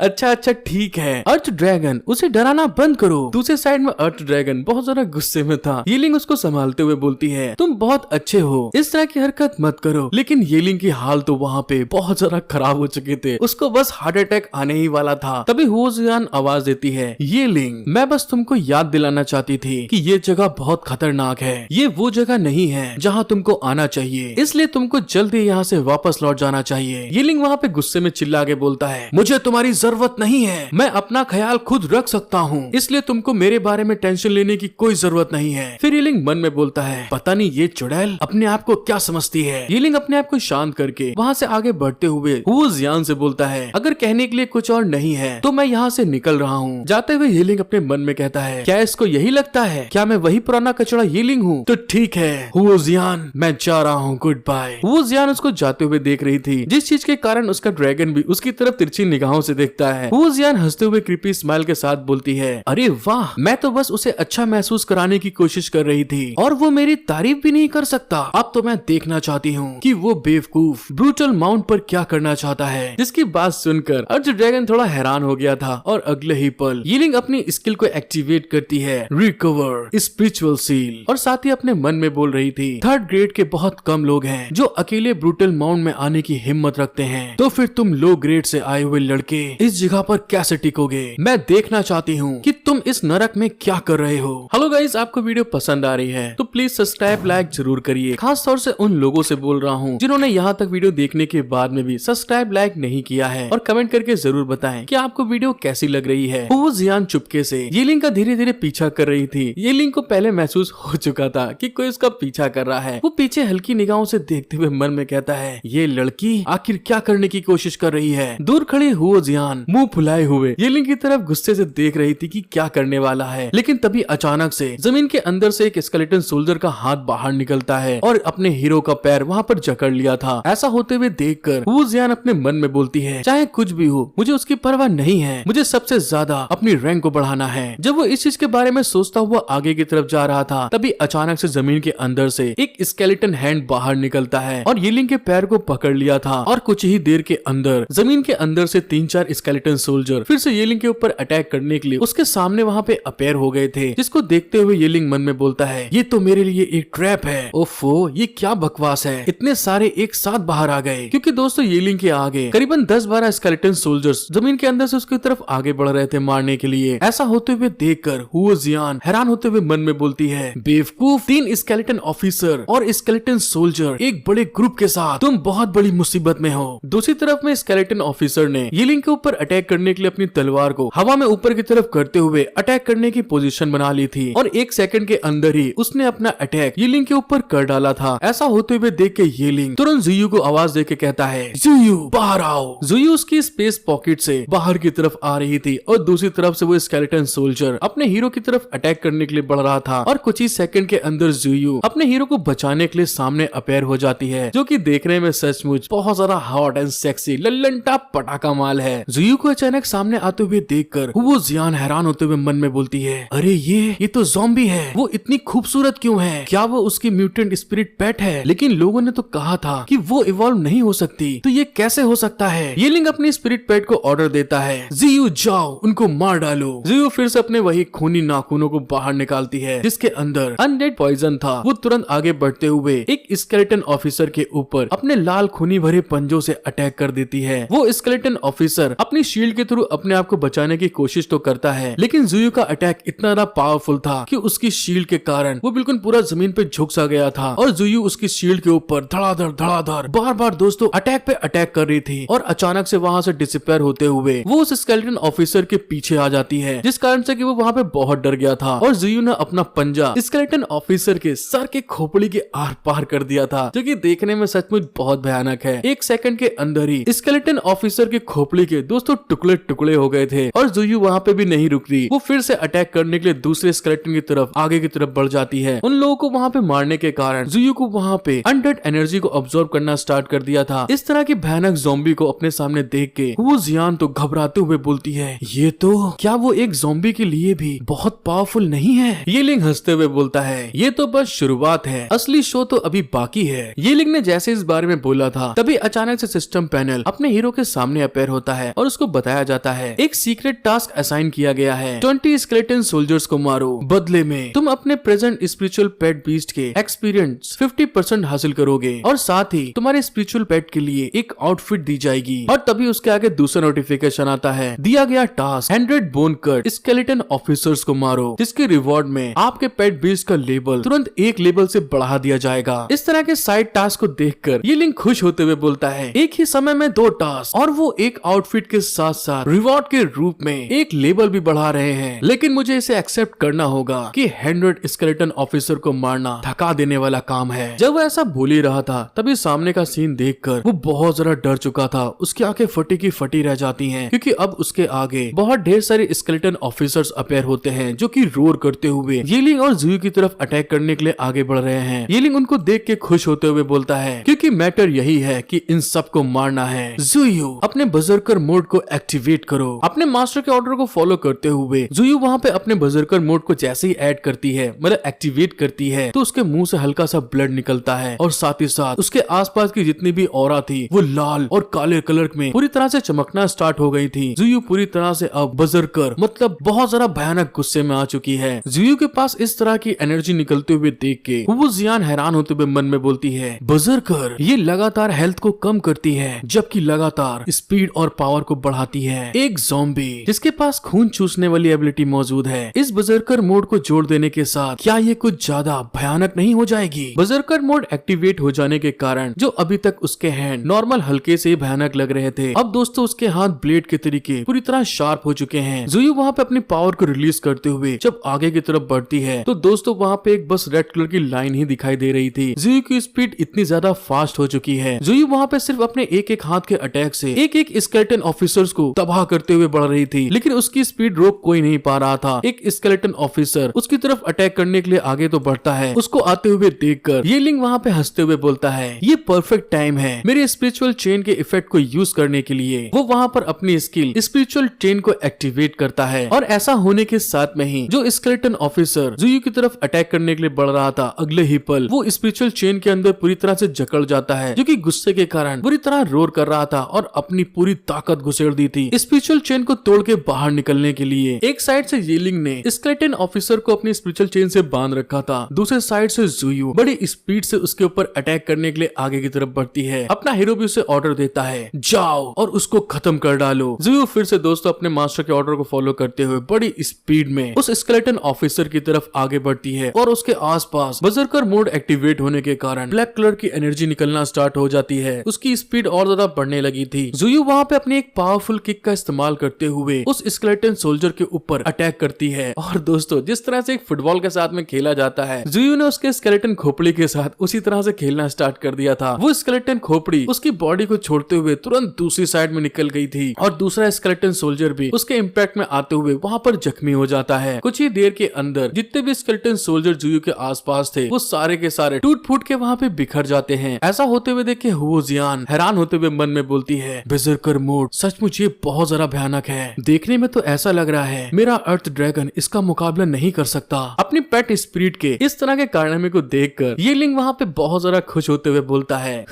अच्छा ठीक है अर्थ ड्रैगन, उसे डराना बंद करो। दूसरे साइड में अर्थ ड्रैगन बहुत ज्यादा गुस्से में था। यीलिंग उसको संभालते हुए बोलती है, तुम बहुत अच्छे हो, इस तरह की हरकत मत करो। लेकिन यीलिंग की हाल तो वहाँ पे बहुत ज्यादा खराब हो चुके थे, उसको बस हार्ट अटैक आने ही वाला था। तभी वो जियान आवाज देती है, यीलिंग, मैं बस तुमको याद दिलाना चाहती थी कि ये जगह बहुत खतरनाक है। ये वो जगह नहीं है जहाँ तुमको आना चाहिए, इसलिए तुमको जल्दी यहाँ से वापस लौट जाना चाहिए। यीलिंग वहाँ पे गुस्से में चिल्ला के बोलता है, मुझे तुम्हारी जरूरत नहीं है, मैं अपना ख्याल खुद रख सकता हूँ, इसलिए तुमको मेरे बारे में टेंशन लेने की कोई जरूरत नहीं है। फिर यीलिंग मन में बोलता है, पता नहीं ये चुड़ैल अपने आप को क्या समझती है। यीलिंग अपने आप को शांत करके वहाँ से आगे बढ़ते हुए वो जियान से बोलता है, अगर कहने के लिए कुछ और नहीं है तो मैं यहाँ से निकल रहा हूँ। जाते हुए येलिंग अपने मन में कहता है, क्या इसको यही लगता है? क्या मैं वही पुराना कचड़ा येलिंग हूँ? तो ठीक है वो जियान, मैं जा रहा हूँ, गुड बाय। वो जियान उसको जाते हुए देख रही थी, जिस चीज के कारण उसका ड्रैगन भी उसकी तरफ तिरछी निगाहों से देखता है। वो जियान हंसते हुए क्रीपी स्माइल के साथ बोलती है, अरे वाह, मैं तो बस उसे अच्छा महसूस कराने की कोशिश कर रही थी और वो मेरी तारीफ भी नहीं कर सकता। अब तो मैं देखना चाहती हूँ कि वो बेवकूफ ब्रूटल माउंट पर क्या करना चाहता है। जिसकी बात सुनकर अर्ज ड्रैगन थोड़ा हैरान हो गया था और अगले ही पल येलिंग अपनी स्किल को एक्टिवेट करती है, रिकवर स्पिरिचुअल सील, और साथ ही अपने मन में बोल रही थी, थर्ड ग्रेड के बहुत कम लोग हैं जो अकेले ब्रूटल माउंट में आने की हिम्मत रखते हैं, तो फिर तुम लो ग्रेड से आए हुए लड़के इस जगह पर कैसे टिकोगे? मैं देखना चाहती हूँ कि तुम इस नरक में क्या कर रहे हो। हेलो गाइस, आपको वीडियो पसंद आ रही है तो प्लीज सब्सक्राइब लाइक जरूर करिए। खास तौर से उन लोगों से बोल रहा हूँ जिन्होंने यहाँ तक वीडियो देखने के बाद में भी सब्सक्राइब लाइक नहीं किया है, और कमेंट करके जरूर बताएं कि आपको वीडियो कैसी लग रही है। वो जियान चुपके से येलिंग का धीरे धीरे पीछा कर रही थी। येलिंग को पहले महसूस हो चुका था कि कोई उसका पीछा कर रहा है। वो पीछे हल्की निगाहों से देखते हुए मन में कहता है, ये लड़की आखिर क्या करने की कोशिश कर रही है? दूर खड़ी हुआ जियान मुंह फुलाए हुए येलिंग की तरफ गुस्से से देख रही थी कि क्या करने वाला है, लेकिन तभी अचानक से जमीन के अंदर से एक स्केलेटन सोल्जर का हाथ बाहर निकलता है और अपने हीरो का पैर वहाँ पर जकड़ लिया था। ऐसा होते हुए देखकर वो जियान अपने मन में बोलती है, चाहे कुछ भी हो मुझे उसकी परवाह नहीं है, मुझे सबसे ज्यादा अपनी रैंक को बढ़ाना है। जब वो इस चीज के बारे में सोचता हुआ आगे की तरफ जा रहा था, तभी अचानक से जमीन के अंदर से एक स्केलेटन हैंड बाहर निकलता है और येलिंग के पैर को पकड़ लिया था, और कुछ ही देर के अंदर जमीन के अंदर से 3-4 स्केलेटन सोल्जर फिर से येलिंग के ऊपर अटैक करने के लिए उसके सामने वहाँ पे अपेयर हो गए थे। जिसको देखते हुए येलिंग मन में बोलता है, ये तो मेरे लिए एक ट्रैप है। ओफो, ये क्या बकवास है, इतने सारे एक साथ बाहर आ गए। क्योंकि दोस्तों येलिंग के आगे करीबन 10-12 स्केलेटन सोल्जर्स जमीन के अंदर से उसकी तरफ आगे बढ़ रहे थे मारने के लिए। ऐसा होते हुए देखकर हुआ जियान हैरान होते हुए मन में बोलती है, बेवकूफ, 3 स्केलेटन ऑफिसर और स्केलेटन सोल्जर एक बड़े ग्रुप के साथ, तुम बहुत बड़ी मुसीबत में हो। दूसरी तरफ में स्केलेटन ऑफिसर ने येलिंग के ऊपर अटैक करने के लिए अपनी तलवार को हवा में ऊपर की तरफ करते हुए अटैक करने की पोजीशन बना ली थी, और 1 सेकंड के अंदर ही उसने अपना अटैक येलिंग के ऊपर कर डाला था। ऐसा होते हुए देख के येलिंग तुरंत जुयू को आवाज देके कहता है, जुयू बाहर आओ। जुयू उसकी स्पेस पॉकेट से बाहर की तरफ आ रही थी, और दूसरी तरफ से वो स्केलेटन सोल्जर अपने हीरो की तरफ अटैक करने के लिए बढ़ रहा था, और कुछ ही सेकंड के अंदर जुयू अपने हीरो को बचाने के लिए सामने अपेयर हो जाती है, जो कि देखने में सचमुच बहुत ज्यादा hot and sexy Lallan top पटाखा माल है। जुयू को अचानक सामने आते हुए देखकर वो जियान हैरान होते हुए मन में बोलती है, अरे ये तो ज़ॉम्बी है। वो इतनी खूबसूरत क्यों है? क्या वो उसकी म्यूटेंट स्पिरिट पेट है? लेकिन लोगों ने तो कहा था कि वो इवॉल्व नहीं हो सकती, तो ये कैसे हो सकता है? येलिंग अपनी स्पिरिट पेट को ऑर्डर देता है, जियू जाओ, उनको मार डालो। जियू फिर से अपने वही खूनी नाखूनों को बाहर निकालती है, जिसके अंदर अनडेड पॉइजन था। वो तुरंत आगे बढ़ते हुए एक स्केलेटन ऑफिसर के ऊपर अपने लाल खूनी भरे पंजों से अटैक कर देती है। वो स्केलेटन ऑफिसर अपनी शील्ड के थ्रू अपने आप को बचाने की कोशिश तो करता है, लेकिन जियू का अटैक इतना ज्यादा पावरफुल था कि उसकी शील्ड के कारण वो बिल्कुल पूरा जमीन पे झुक सा गया था, और जियू उसकी शील्ड के ऊपर धड़ाधड़ बार बार दोस्तों अटैक पे अटैक कर रही थी, और अचानक से वहाँ से डिसअपियर होते हुए वो उस स्केलेटन ऑफिसर के पीछे आ जाती है, जिस कारण से कि वो वहाँ पे बहुत डर गया था, और जियू ने अपना पंजा स्केलेटन ऑफिसर के सर के खोपड़ी के आर पार कर दिया था, जो कि देखने में सचमुच बहुत भयानक है। 1 सेकंड के अंदर ही स्केलेटन ऑफिसर के खोपड़ी के दोस्तों टुकड़े टुकड़े हो गए थे, और जियू वहाँ पे भी नहीं रुक रही। वो फिर से अटैक करने के लिए दूसरे स्केलेटन की तरफ आगे की तरफ बढ़ जाती है। उन लोगों को वहाँ पे मारने के कारण जियू को वहाँ पे अनडेड एनर्जी को अब्सॉर्ब करना स्टार्ट कर दिया था। इस तरह की भयानक ज़ॉम्बी को अपने सामने देख के वो जियान तो घबराते हुए बोलती है, ये तो क्या वो एक ज़ॉम्बी के लिए भी बहुत पावरफुल नहीं है? येलिंग हंसते हुए बोलता है, ये तो बस शुरुआत है, असली शो तो अभी बाकी है। येलिंग ने जैसे इस बारे में बोला था, तभी अचानक से सिस्टम पैनल अपने हीरो के सामने अपेयर होता है, और उसको बताया जाता है एक सीक्रेट टास्क असाइन किया गया है, 20 स्केलेटन सोल्जर्स को मारो, बदले में तुम अपने प्रेजेंट स्पिरिचुअल पेट बीस्ट के एक्सपीरियंस 50% हासिल करोगे, और साथ ही तुम्हारे स्पिरिचुअल पेट के लिए एक आउटफिट दी जाएगी। और तभी उसके आगे दूसरा नोटिफिकेशन आता है, दिया गया task 100 bone cut skeleton officers को मारो, जिसके रिवॉर्ड में आपके पेट बीस्ट का लेबल तुरंत 1 लेवल से बढ़ा दिया जाएगा। इस तरह के साइड टास्क को देखकर येलिंग खुश होते हुए बोलता है, एक ही समय में 2 टास्क, और वो एक आउटफिट के साथ साथ रिवॉर्ड के रूप में एक लेबल भी बढ़ा रहे हैं, लेकिन मुझे इसे एक्सेप्ट करना होगा कि 100 स्केलेटन ऑफिसर को मारना थका देने वाला काम है। जब वो ऐसा बोल ही रहा था, तभी सामने का सीन देखकर देखकर वो बहुत ज्यादा डर चुका था। उसकी आंखें फटी की फटी रह जाती हैं क्योंकि अब उसके आगे बहुत ढेर सारे स्केलेटन ऑफिसर्स अपेयर होते हैं जो कि रोर करते हुए येलिंग और जुयू की तरफ अटैक करने के लिए आगे बढ़ रहे हैं। येलिंग उनको देख के खुश होते हुए बोलता है क्योंकि मैटर यही है कि इन सबको मारना है। जुयू अपने बजरकर मोड को एक्टिवेट करो। अपने मास्टर के ऑर्डर को फॉलो करते हुए जुयू वहाँ पे अपने बजरकर मोड को जैसे ही ऐड करती है, मतलब एक्टिवेट करती है, तो उसके मुंह से हल्का सा ब्लड निकलता है और साथ ही साथ उसके आसपास की जितनी भी ऑरा थी वो लाल और काले कलर में पूरी तरह से चमकना स्टार्ट हो गई थी। जुयू पूरी तरह से अब बजरकर मतलब बहुत ज्यादा भयानक गुस्से में आ चुकी है। जुयू के पास इस तरह की एनर्जी निकलते हुए देख के वो जियान हैरान होते हुए मन में बोलती है, बजरकर ये लगातार हेल्थ को कम करती है जबकि लगातार स्पीड और पावर को बढ़ाती है। एक ज़ॉम्बी जिसके पास खून चूसने वाली एबिलिटी मौजूद है, इस बजरकर मोड को जोड़ देने के साथ क्या ये कुछ ज्यादा भयानक नहीं हो जाएगी? बजरकर मोड एक्टिवेट हो जाने के कारण जो अभी तक उसके हैंड नॉर्मल हल्के से भयानक लग रहे थे, अब दोस्तों उसके हाथ ब्लेड के तरीके पूरी तरह शार्प हो चुके हैं। जुयू वहाँ पे अपनी पावर को रिलीज करते हुए जब आगे की तरफ बढ़ती है तो दोस्तों वहाँ पे एक बस रेड कलर की लाइन ही दिखाई दे रही थी। जुयू की स्पीड इतनी ज्यादा फास्ट हो चुकी है। जुयू वहाँ पे सिर्फ अपने एक एक हाथ के अटैक से एक एक स्केलेटन ऑफिसर्स को तबाह करते हुए बढ़ रही थी, लेकिन उसकी स्पीड रोक कोई नहीं पा रहा था। एक स्केलेटन ऑफिसर उसकी तरफ अटैक करने के लिए आगे तो बढ़ता है, उसको आते हुए देखकर येलिंग वहाँ पे हंसते हुए बोलता है, ये परफेक्ट टाइम है मेरे स्पिरिचुअल चेन के इफेक्ट को यूज करने के लिए। वो वहाँ पर अपनी स्किल स्पिरिचुअल चेन को एक्टिवेट करता है और ऐसा होने के साथ में ही जो स्केलेटन ऑफिसर जुयू की तरफ अटैक करने के लिए बढ़ रहा था, अगले ही पल वो स्पिरिचुअल चेन के अंदर पूरी तरह से जकड़ जाता है, जो कि गुस्से के कारण बुरी तरह रोर कर रहा था और अपनी पूरी ताकत घुसेड़ दी थी स्पिरिचुअल चेन को तोड़ के बाहर निकलने के लिए। एक साइड से येलिंग ने स्केलेटन ऑफिसर को अपनी स्पिरिचुअल चेन से बांध रखा था, दूसरे साइड से जुयू बड़ी स्पीड से उसके ऊपर अटैक करने के लिए आगे की तरफ बढ़ती है। अपना हीरो भी उसे ऑर्डर देता है, जाओ और उसको खत्म कर डालो। जुयू फिर से दोस्तों अपने मास्टर के ऑर्डर को फॉलो करते हुए बड़ी स्पीड में उस स्केलेटन ऑफिसर की तरफ आगे बढ़ती है और उसके आसपास बजरकर मोड एक्टिवेट होने के कारण ब्लैक कलर की एनर्जी निकलना स्टार्ट हो जाती है। उसकी स्पीड और ज्यादा बढ़ने लगी थी। जुयू वहाँ पे अपनी एक पावरफुल किक का इस्तेमाल करते हुए उस स्केलेटन सोल्जर के ऊपर अटैक करती है और दोस्तों जिस तरह से एक फुटबॉल के साथ में खेला जाता है, जुयू ने उसके स्केलेटन खोपड़ी के साथ उसी तरह से खेलना स्टार्ट कर दिया था। वो स्केलेटन खोपड़ी उसकी बॉडी को छोड़ते हुए तुरंत दूसरी साइड में निकल गई थी और दूसरा स्केलेटन सोल्जर भी उसके इम्पैक्ट में आते हुए वहाँ पर जख्मी हो जाता है। कुछ ही देर के अंदर जितने भी स्केलेटन सोल्जर जुयू के आसपास थे वो सारे के सारे टूट फूट के वहाँ पे बिखर जाते हैं। ऐसा होते हुए देख के हुओ जियान हैरान होते हुए मन में बोलती है, बजरकर मोड सचमुच ये बहुत ज्यादा भयानक है। देखने में तो ऐसा लग रहा है मेरा अर्थ ड्रैगन इसका मुकाबला नहीं कर सकता। अपनी पेट स्पिरिट के इस तरह के कारनामे को देखकर येलिंग वहाँ पे बहुत ज्यादा खुश होते हुए बोलता है,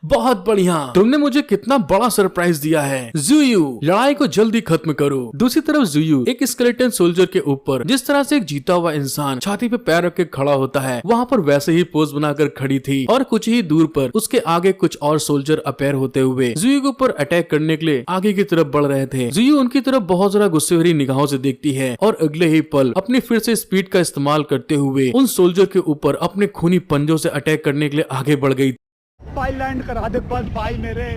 बहुत बढ़िया, तुमने मुझे कितना बड़ा सरप्राइज दिया है। जुयू लड़ाई को जल्दी खत्म करो। दूसरी तरफ जुयू एक स्केलेटन सोल्जर के ऊपर जिस तरह से एक जीता हुआ इंसान छाती पे पैर रख के खड़ा होता है, वहाँ पर वैसे ही पोज बनाकर खड़ी थी और कुछ ही दूर पर उसके आगे कुछ और सोल्जर अपेयर होते हुए जुयू के ऊपर अटैक करने के लिए आगे की तरफ बढ़ रहे थे। जुयू उनकी तरफ बहुत ज्यादा गुस्से भरी निगाहों से देखती है और अगले ही पल अपनी फिर से स्पीड का इस्तेमाल करते हुए उन सोल्जर के ऊपर अपने खूनी पंजों से अटैक करने के लिए आगे बढ़ गई। भाई लैंड करा दे बस भाई मेरे,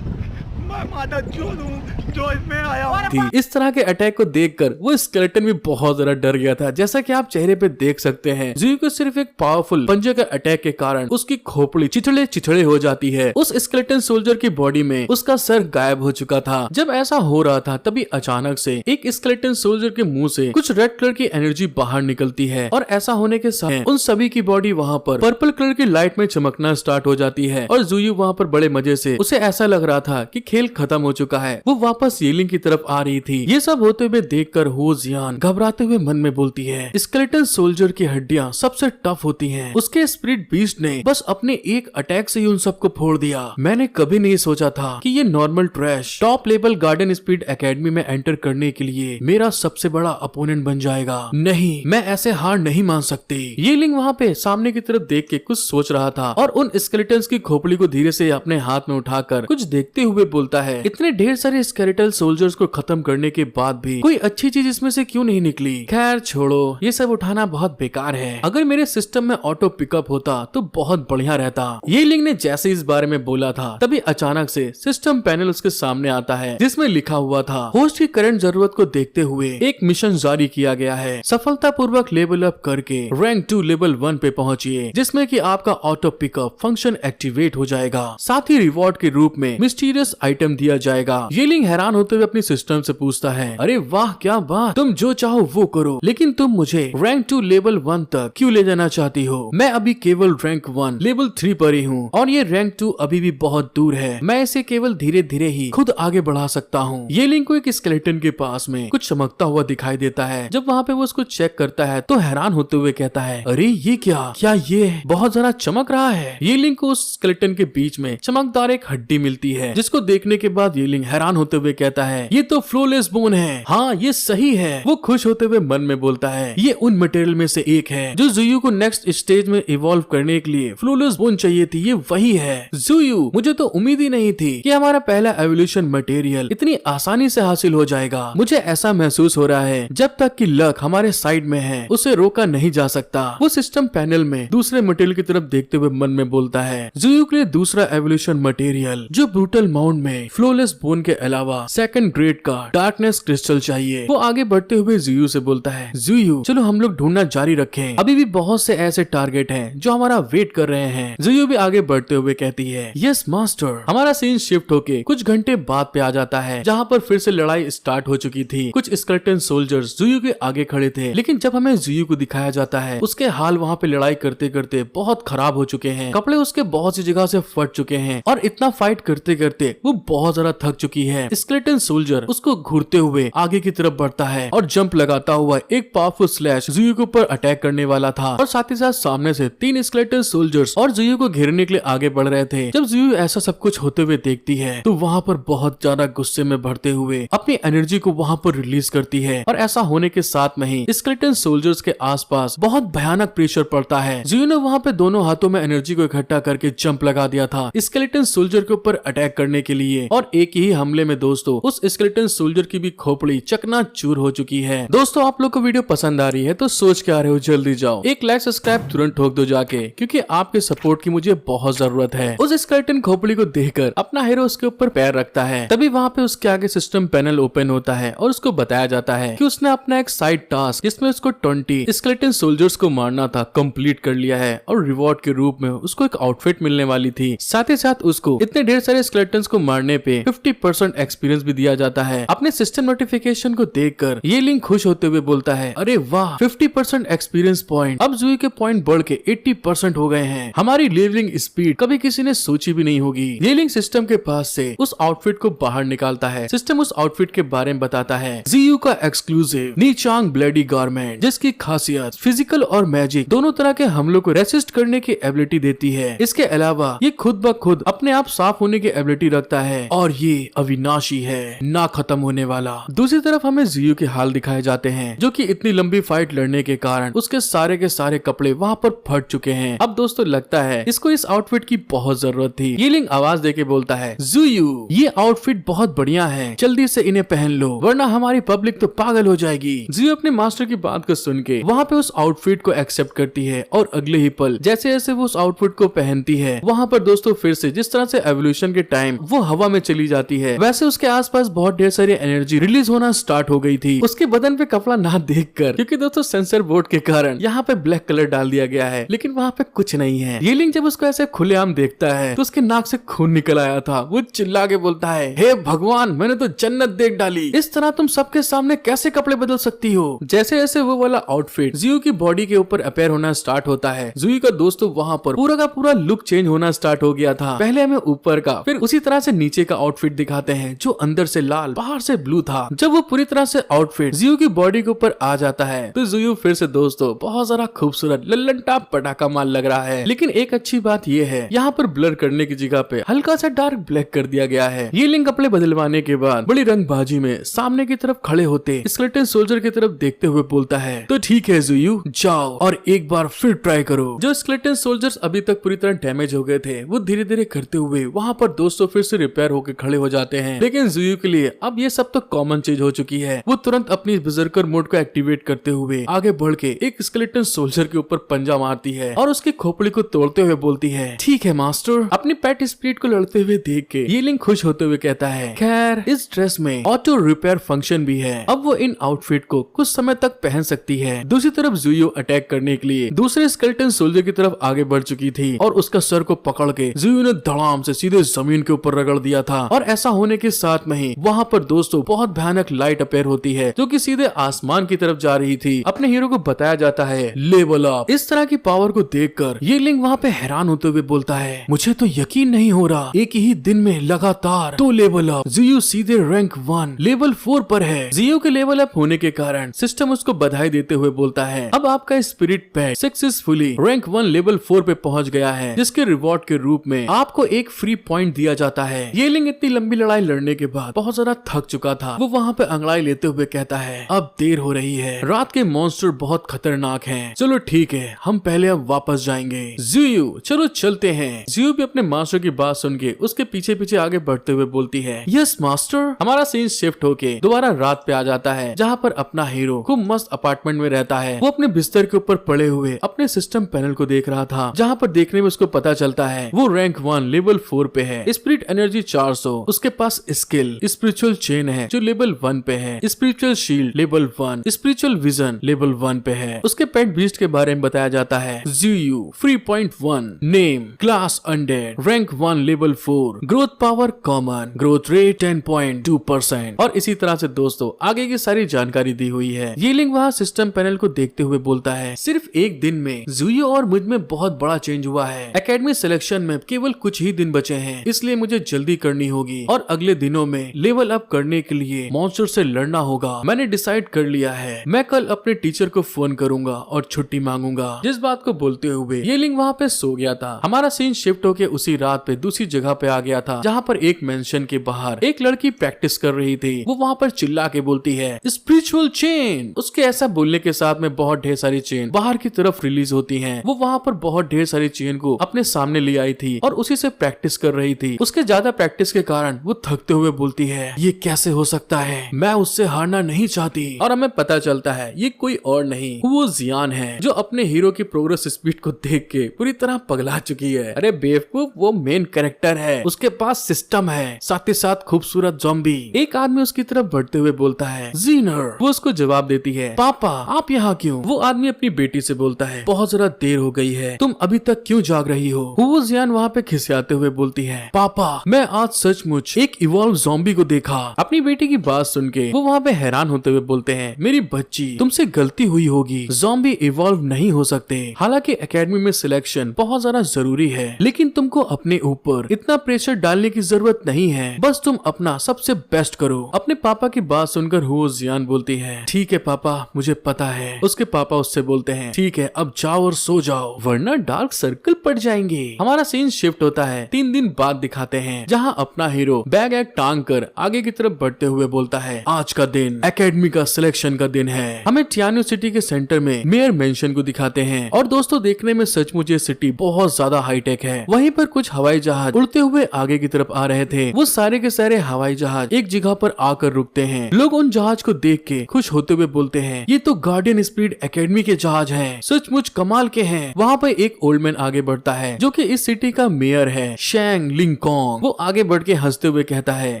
मैं माता चूत हूं जो इसमें आया थी। इस तरह के अटैक को देखकर वो स्केलेटन भी बहुत ज्यादा डर गया था। जैसा कि आप चेहरे पे देख सकते हैं, जुयू को सिर्फ एक पावरफुल पंजे के अटैक के कारण उसकी खोपड़ी चिथड़े चिथड़े हो जाती है। उस स्केलेटन सोल्जर की बॉडी में उसका सर गायब हो चुका था। जब ऐसा हो रहा था तभी अचानक से एक स्केलेटन सोल्जर के मुंह से कुछ रेड कलर की एनर्जी बाहर निकलती है और ऐसा होने के साथ उन सभी की बॉडी वहाँ पर पर्पल कलर की लाइट में चमकना स्टार्ट हो जाती है और जुयू वहाँ पर बड़े मजे से, उसे ऐसा लग रहा था कि खेल खत्म हो चुका है। वो वापस येलिंग की तरफ आ रही थी। ये सब होते हुए देखकर हो जियान घबराते हुए मन में बोलती है, स्केलेटन सोल्जर की हड्डियां सबसे टफ होती हैं। उसके स्पिरिट बीस्ट ने बस अपने एक अटैक से ही उन सबको फोड़ दिया। मैंने कभी नहीं सोचा था कि ये normal trash top level garden speed academy में एंटर करने के लिए मेरा सबसे बड़ा अपोनेंट बन जाएगा। नहीं, मैं ऐसे हार नहीं मान सकती। येलिंग वहाँ पे सामने की तरफ देख के कुछ सोच रहा था और उन स्केलेटन्स की खोपड़ी को धीरे से अपने हाथ में उठाकर कुछ देखते हुए बोलती बोलता है इतने ढेर सारे स्केलेटल सोल्जर्स को खत्म करने के बाद भी कोई अच्छी चीज इसमें से क्यों नहीं निकली। खैर छोड़ो, ये सब उठाना बहुत बेकार है। अगर मेरे सिस्टम में ऑटो पिकअप होता तो बहुत बढ़िया रहता। ये लिंग ने जैसे इस बारे में बोला था तभी अचानक से सिस्टम पैनल उसके सामने आता है जिसमें लिखा हुआ था होस्ट की करंट जरूरत को देखते हुए एक मिशन जारी किया गया है। सफलतापूर्वक लेवल अप करके रैंक 2 लेवल 1 पे पहुंचिए जिसमें कि आपका ऑटो पिकअप फंक्शन एक्टिवेट हो जाएगा। साथ ही रिवॉर्ड के रूप में मिस्टीरियस आइटम दिया जाएगा। ये लिंग हैरान होते हुए अपनी सिस्टम से पूछता है, अरे वाह क्या बात, तुम जो चाहो वो करो, लेकिन तुम मुझे रैंक 2 लेवल 1 तक क्यों ले जाना चाहती हो? मैं अभी केवल रैंक 1 लेवल 3 पर ही हूँ और ये रैंक 2 अभी भी बहुत दूर है। मैं इसे केवल धीरे धीरे ही खुद आगे बढ़ा सकता हूँ। ये लिंग को एक स्केलेटन के पास में कुछ चमकता हुआ दिखाई देता है। जब वहाँ पे वो उसको चेक करता है तो हैरान होते हुए कहता है, अरे ये क्या ये बहुत जरा चमक रहा है। ये लिंग को उस स्केलेटन के बीच में चमकदार एक हड्डी मिलती है जिसको देखने के बाद ये लिंग हैरान होते हुए कहता है, ये तो फ्लोलेस बोन है। हाँ ये सही है। वो खुश होते हुए मन में बोलता है, ये उन मटेरियल में से एक है जो ज़ुयु को नेक्स्ट स्टेज में इवॉल्व करने के लिए फ्लोलेस बोन चाहिए थी। ये वही है। ज़ुयु, मुझे तो उम्मीद ही नहीं थी कि हमारा पहला एवोल्यूशन मटेरियल इतनी आसानी से हासिल हो जाएगा। मुझे ऐसा महसूस हो रहा है जब तक कि लक हमारे साइड में है उसे रोका नहीं जा सकता। वो सिस्टम पैनल में दूसरे मटेरियल की तरफ देखते हुए मन में बोलता है, ज़ुयु के लिए दूसरा एवोल्यूशन मटेरियल जो ब्रूटल माउंट में फ्लोलेस बोन के अलावा सेकंड ग्रेड का डार्कनेस क्रिस्टल चाहिए। वो आगे बढ़ते हुए ज़ुयु से बोलता है, ज़ुयु चलो हम लोग ढूंढना जारी रखें, अभी भी बहुत से ऐसे टारगेट हैं जो हमारा वेट कर रहे हैं। ज़ुयु भी आगे बढ़ते हुए कहती है, यस मास्टर। हमारा सीन शिफ्ट होके कुछ घंटे बाद पे आ जाता है जहाँ पर फिर से लड़ाई स्टार्ट हो चुकी थी। कुछ स्केलेटन सोल्जर्स ज़ुयु के आगे खड़े थे, लेकिन जब हमें ज़ुयु को दिखाया जाता है उसके हाल वहाँ पे लड़ाई करते करते बहुत खराब हो चुके हैं। कपड़े उसके बहुत सी जगह से फट चुके हैं और इतना फाइट करते करते वो बहुत ज्यादा थक चुकी है। स्केलेटन सोल्जर उसको घूरते हुए आगे की तरफ बढ़ता है और जंप लगाता हुआ एक पावरफुल स्लैश ज़ुयु के ऊपर अटैक करने वाला था और साथ ही साथ सामने से 3 स्केलेटन सोल्जर्स और ज़ुयु को घेरने के लिए आगे बढ़ रहे थे। जब ज़ुयु ऐसा सब कुछ होते हुए देखती है तो वहाँ पर बहुत ज्यादा गुस्से में भरते हुए अपनी एनर्जी को वहाँ पर रिलीज करती है और ऐसा होने के साथ में ही स्केलेटन सोल्जर्स के आसपास बहुत भयानक प्रेशर पड़ता है। ज़ुयु ने वहाँ पे दोनों हाथों में एनर्जी को इकट्ठा करके जंप लगा दिया था स्केलेटन सोल्जर के ऊपर अटैक करने के लिए और एक ही हमले में दोस्तों उस स्केलेटन सोल्जर की भी खोपड़ी चकनाचूर हो चुकी है। दोस्तों आप लोग को वीडियो पसंद आ रही है तो सोच के आ रहे हो, जल्दी जाओ एक लाइक सब्सक्राइब तुरंत ठोक दो जाके, क्योंकि आपके सपोर्ट की मुझे बहुत जरूरत है। उस स्केलेटन खोपड़ी को देखकर अपना हीरो उसके ऊपर पैर रखता है। तभी वहाँ पे उसके आगे सिस्टम पैनल ओपन होता है और उसको बताया जाता है कि उसने अपना एक साइड टास्क जिसमें उसको 20 स्केलेटन सोल्जर्स को मारना था कंप्लीट कर लिया है और रिवॉर्ड के रूप में उसको एक आउटफिट मिलने वाली थी। साथ ही साथ उसको इतने ढेर सारे स्केलेटन्स को मारने पे 50% एक्सपीरियंस भी दिया जाता है। अपने सिस्टम नोटिफिकेशन को देखकर ये लिंग खुश होते हुए बोलता है, अरे वाह 50% एक्सपीरियंस पॉइंट, अब ज़ुयु के पॉइंट बढ़ के 80% हो गए हैं। हमारी लेवलिंग स्पीड कभी किसी ने सोची भी नहीं होगी। ये लिंग सिस्टम के पास से उस आउटफिट को बाहर निकालता है। सिस्टम उस आउटफिट के बारे में बताता है, ज़ुयु का एक्सक्लूसिव नीचांग ब्लेडी गारमेंट जिसकी खासियत फिजिकल और मैजिक दोनों तरह के हमलों को रेसिस्ट करने की एबिलिटी देती है। इसके अलावा ये खुद ब खुद अपने आप साफ होने की एबिलिटी रखता है और ये अविनाशी है, ना खत्म होने वाला। दूसरी तरफ हमें ज़ुयु के हाल दिखाए जाते हैं जो कि इतनी लंबी फाइट लड़ने के कारण उसके सारे के सारे कपड़े वहाँ पर फट चुके हैं। अब दोस्तों लगता है इसको इस आउटफिट की बहुत जरूरत थी। ये लिंग आवाज देके बोलता है, ज़ुयु ये आउटफिट बहुत बढ़िया है, जल्दी से इन्हें पहन लो वरना हमारी पब्लिक तो पागल हो जाएगी। ज़ुयु अपने मास्टर की बात को सुन के वहाँ पे उस आउटफिट को एक्सेप्ट करती है और अगले ही पल जैसे जैसे वो उस आउटफिट को पहनती है वहाँ पर दोस्तों फिर से जिस तरह से एवोल्यूशन के टाइम वो हवा में चली जाती है वैसे उसके आसपास बहुत ढेर सारी एनर्जी रिलीज होना स्टार्ट हो गई थी। उसके बदन पे कपड़ा ना देखकर, क्योंकि दोस्तों सेंसर बोर्ड के कारण यहाँ पे ब्लैक कलर डाल दिया गया है लेकिन वहाँ पे कुछ नहीं है। ये लिंग जब उसको ऐसे खुलेआम देखता है तो उसके नाक से खून निकल आया था। वो चिल्ला के बोलता है, हे भगवान मैंने तो जन्नत देख डाली, इस तरह तुम सबके सामने कैसे कपड़े बदल सकती हो। जैसे जैसे वो वाला आउटफिट ज़ुयु की बॉडी के ऊपर अपेयर होना स्टार्ट होता है ज़ुयु का दोस्तों वहाँ पर पूरा का पूरा लुक चेंज होना स्टार्ट हो गया था। पहले हमें ऊपर का फिर उसी तरह से नीचे का आउटफिट दिखाते हैं जो अंदर से लाल बाहर से ब्लू था। जब वो पूरी तरह से आउटफिट ज़ुयु की बॉडी के ऊपर आ जाता है तो ज़ुयु फिर से दोस्तों बहुत सारा खूबसूरत लल्लन टाप पटाखा माल लग रहा है। लेकिन एक अच्छी बात ये है यहाँ पर ब्लर करने की जगह पे हल्का सा डार्क ब्लैक कर दिया गया है। ये लिंग कपड़े बदलवाने के बाद बड़ी रंगबाजी में सामने की तरफ खड़े होते स्केलेटन सोल्जर की तरफ देखते हुए बोलता है, तो ठीक है ज़ुयु जाओ और एक बार फिर ट्राई करो। जो स्केलेटन सोल्जर्स अभी तक पूरी तरह डैमेज हो गए थे वो धीरे धीरे करते हुए वहाँ पर दोस्तों फिर से प्रिपेयर होकर खड़े हो जाते हैं। लेकिन जुयू के लिए अब ये सब तो कॉमन चीज हो चुकी है। वो तुरंत अपनी बर्सर्कर मोड को एक्टिवेट करते हुए आगे बढ़ के एक स्केलेटन सोल्जर के ऊपर पंजा मारती है और उसकी खोपड़ी को तोड़ते हुए बोलती है, ठीक है मास्टर। अपनी पेट स्पिरिट को लड़ते हुए देख के येलिंग खुश होते हुए कहता है, खैर इस ड्रेस में ऑटो रिपेयर फंक्शन भी है, अब वो इन आउटफिट को कुछ समय तक पहन सकती है। दूसरी तरफ जुयू अटैक करने के लिए दूसरे स्केलेटन सोल्जर की तरफ आगे बढ़ चुकी थी और उसका सर को पकड़ के जुयू ने धड़ाम से सीधे जमीन के ऊपर रगड़ दिया था। और ऐसा होने के साथ में ही वहाँ पर दोस्तों बहुत भयानक लाइट अपेयर होती है जो कि सीधे आसमान की तरफ जा रही थी। अपने हीरो को बताया जाता है लेवल अप। इस तरह की पावर को देखकर येलिंग वहाँ पे हैरान होते हुए बोलता है, मुझे तो यकीन नहीं हो रहा, एक ही दिन में लगातार 2 लेवल अप। जुयू सीधे रैंक 1 लेवल 4 पर है। जुयू के लेवल अप होने के कारण सिस्टम उसको बधाई देते हुए बोलता है, अब आपका स्पिरिट पेट सक्सेसफुली रैंक 1 लेवल 4 पे पहुंच गया है, जिसके रिवॉर्ड के रूप में आपको एक फ्री पॉइंट दिया जाता है। येलिंग इतनी लंबी लड़ाई लड़ने के बाद बहुत ज्यादा थक चुका था। वो वहाँ पे अंगड़ाई लेते हुए कहता है, अब देर हो रही है, रात के मॉन्स्टर बहुत खतरनाक हैं। चलो ठीक है, हम पहले अब वापस जाएंगे। जुयू चलो चलते हैं। जुयू भी अपने मास्टर की बात सुन के उसके पीछे पीछे आगे बढ़ते हुए बोलती है, यस मास्टर। हमारा सीन शिफ्ट होके दोबारा रात पे आ जाता है, जहाँ पर अपना हीरो खूब मस्त अपार्टमेंट में रहता है। वो अपने बिस्तर के ऊपर पड़े हुए अपने सिस्टम पैनल को देख रहा था, जहाँ पर देखने में उसको पता चलता है वो रैंक 1 लेवल 4 पे है। स्पिरिट एनर्जी 400, उसके पास स्किल स्पिरिचुअल चेन है जो लेवल 1 पे है, spiritual shield level 1, spiritual vision level 1 पे है। उसके पेट बीस्ट के बारे में बताया जाता है, जुयू free point 1, name class undead, rank 1 level 4, growth power common, growth rate 10.2%। और इसी तरह से दोस्तों आगे की सारी जानकारी दी हुई है। येलिंग वहाँ सिस्टम पैनल को देखते हुए बोलता है, सिर्फ एक दिन में जुयू और मुझ में बहुत बड़ा चेंज हुआ है। एकेडमी सिलेक्शन में केवल कुछ ही दिन बचे हैं, इसलिए मुझे जल्दी करनी होगी और अगले दिनों में लेवल अप करने के लिए मॉन्स्टर से लड़ना होगा। मैंने डिसाइड कर लिया है, मैं कल अपने टीचर को फोन करूंगा और छुट्टी मांगूंगा। जिस बात को बोलते हुए येलिंग वहाँ पे सो गया था। हमारा सीन शिफ्ट होके उसी रात पे दूसरी जगह पे आ गया था, जहाँ पर एक मेंशन के बाहर एक लड़की प्रैक्टिस कर रही थी। वो वहाँ पर चिल्ला के बोलती है, स्पिरिचुअल चेन। उसके ऐसा बोलने के साथ में बहुत ढेर सारी चेन बाहर की तरफ रिलीज होती हैं। वो वहाँ पर बहुत ढेर सारी चेन को अपने सामने ले आई थी और उसी से प्रैक्टिस कर रही थी। उसके ज्यादा प्रैक्टिस के कारण वो थकते हुए बोलती है, ये कैसे हो सकता है, मैं उससे हारना नहीं चाहती। और हमें पता चलता है ये कोई और नहीं, वो जियान है, जो अपने हीरो की प्रोग्रेस स्पीड को देख के पूरी तरह पगला चुकी है। अरे बेवकूफ, वो मेन कैरेक्टर है, उसके पास सिस्टम है, साथ ही साथ खूबसूरत ज़ॉम्बी। एक आदमी उसकी तरफ बढ़ते हुए बोलता है, जीनर। वो उसको जवाब देती है, पापा आप यहाँ क्यों? वो आदमी अपनी बेटी से बोलता है, बहुत जरा देर हो गई है, तुम अभी तक क्यों जाग रही हो? वो जियान वहाँ पे खिसियाते हुए बोलती है, पापा मैं आज सचमुच एक इवॉल्व ज़ॉम्बी को देखा। अपनी बेटी की बात सुन के वो वहाँ पे हैरान होते हुए बोलते हैं, मेरी बच्ची तुमसे गलती हुई होगी, ज़ॉम्बी इवॉल्व नहीं हो सकते। हालांकि एकेडमी में सिलेक्शन बहुत ज्यादा जरूरी है, लेकिन तुमको अपने ऊपर इतना प्रेशर डालने की जरूरत नहीं है, बस तुम अपना सबसे बेस्ट करो। अपने पापा की बात सुनकर हुओ जियान बोलती है, ठीक है पापा मुझे पता है। उसके पापा उससे बोलते हैं, ठीक है अब जाओ और सो जाओ वरना डार्क सर्कल पड़ जाएंगे। हमारा सीन शिफ्ट होता है 3 दिन बाद दिखाते हैं, जहाँ अपना हीरो बैग एक टांग कर आगे की तरफ बढ़ते हुए बोलता है, आज का दिन एकेडमी का सिलेक्शन का दिन है। हमें टियानो सिटी के सेंटर में मेयर मेंशन को दिखाते हैं और दोस्तों देखने में सचमुच ये सिटी बहुत ज्यादा हाईटेक है। वहीं पर कुछ हवाई जहाज उड़ते हुए आगे की तरफ आ रहे थे। वो सारे के सारे हवाई जहाज एक जगह पर आकर रुकते हैं। लोग उन जहाज को देख के खुश होते हुए बोलते हैं, ये तो गार्डियन स्पीड एकेडमी के जहाज हैं, सचमुच कमाल के हैं। वहाँ पर एक ओल्ड मैन आगे बढ़ता है जो कि इस सिटी का मेयर है, शैंग लिंगकोंग। वो आगे बढ़ के हंसते हुए कहता है,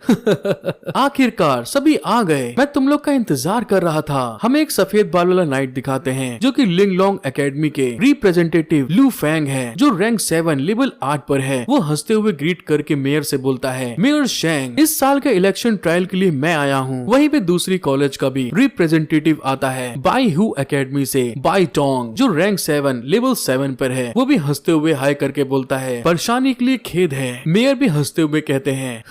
आखिरकार सभी आ गए, मैं तुम लोग का इंतजार कर रहा था। हमें एक सफेद बाल वाला नाइट दिखाते हैं जो कि लिंगलोंग एकेडमी के रिप्रेजेंटेटिव लू फैंग है, जो रैंक 7 लेवल 8 पर है। वो हंसते हुए ग्रीट करके मेयर से बोलता है, मेयर शैंग इस साल के इलेक्शन ट्रायल के लिए मैं आया हूँ। वहीं पे दूसरी कॉलेज का भी रिप्रेजेंटेटिव आता है, बाई हु एकेडमी से बाई टोंग, जो रैंक 7 लेवल 7 पर है। वो भी हंसते हुए हाई करके बोलता है, परेशानी के लिए खेद है। मेयर भी हंसते हुए कहते हैं,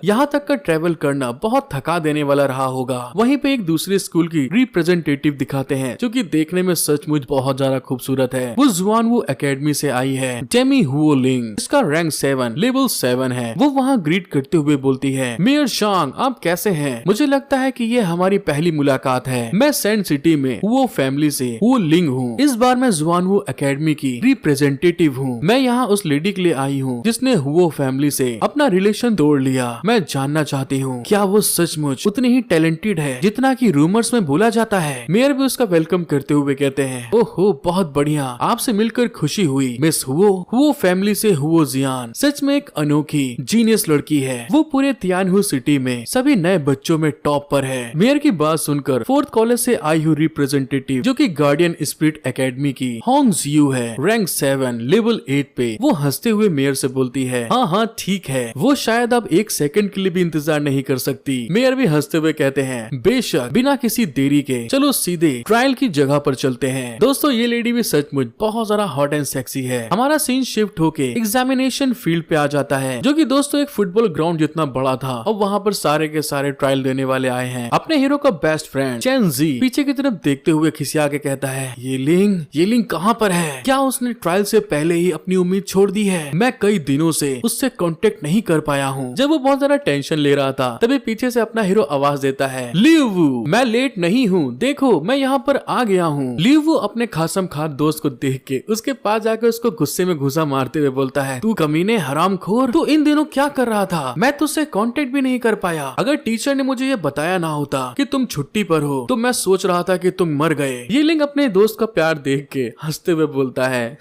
यहाँ तक का ट्रेवल करना बहुत थका देने वाला रहा होगा। वहीं पे एक दूसरे स्कूल की रिप्रेजेंटेटिव दिखाते हैं जो कि देखने में सचमुच बहुत ज्यादा खूबसूरत है। वो जुआनवू एकेडमी से आई है, डेमी हुओ लिंग, इसका रैंक 7 लेवल 7 है। वो वहाँ ग्रीट करते हुए बोलती है, मेयर शांग आप कैसे हैं? मुझे लगता है कि ये हमारी पहली मुलाकात है। मैं सेंट सिटी में हुओ फैमिली से हुओ लिंग हूँ। इस बार मैं जुआनवू एकेडमी की रिप्रेजेंटेटिव हूँ। मैं यहाँ उस लेडी के लिए आई हूँ जिसने हुओ फैमिली से अपना रिलेशन तोड़ लिया। मैं जानना चाहती हूँ क्या वो सचमुच उतनी ही टैलेंटेड है जितना कि रूमर्स में बोला जाता है। मेयर भी उसका वेलकम करते हुए कहते हैं, ओहो बहुत बढ़िया, आपसे मिलकर खुशी हुई मिस हुओ फैमिली से हुओ जियान सच में एक अनोखी जीनियस लड़की है। वो पूरे तियानहू सिटी में सभी नए बच्चों में टॉप पर है। मेयर की बात सुनकर 4th कॉलेज से आई हुई रिप्रेजेंटेटिव जो कि गार्डियन स्पिरिट एकेडमी की होंग्स यू है, रैंक 7 लेवल 8 पे, वो हंसते हुए मेयर से बोलती है, हाँ ठीक है। वो शायद अब 1 सेकंड के लिए भी इंतजार नहीं कर सकती। मेयर भी हंसते हुए कहते हैं, बेशक, बिना किसी देरी के चलो सीधे ट्रायल की जगह पर चलते हैं। दोस्तों ये लेडी भी सचमुच बहुत ज्यादा हॉट एंड सेक्सी है। हमारा सीन शिफ्ट होके एग्जामिनेशन फील्ड पे आ जाता है जो कि दोस्तों एक फुटबॉल ग्राउंड जितना बड़ा था और वहाँ पर सारे के सारे ट्रायल देने वाले आए हैं। अपने हीरो का बेस्ट फ्रेंड चैन जी पीछे की तरफ देखते हुए खिसिया के कहता है, ये लिंग कहाँ पर है? क्या उसने ट्रायल से पहले ही अपनी उम्मीद छोड़ दी है? मैं कई दिनों से उससे कांटेक्ट नहीं कर पाया हूँ। जब वो बहुत ज्यादा टेंशन ले रहा था तभी पीछे से अपना हीरो आवाज देता है, लिवू मैं लेट नहीं हूँ, देखो मैं यहाँ पर आ गया हूँ। लिवू अपने खासम खास दोस्त को देख के उसके पास जाकर उसको गुस्से में घुसा मारते हुए बोलता है, तू कमीने हरामखोर, तू इन दिनों क्या कर रहा था? मैं तुझसे कांटेक्ट भी नहीं कर पाया। अगर टीचर ने मुझे ये बताया ना होता कि तुम छुट्टी पर हो तो मैं सोच रहा था कि तुम मर गए। ये लिंग अपने दोस्त का प्यार देख के हंसते हुए बोलता है,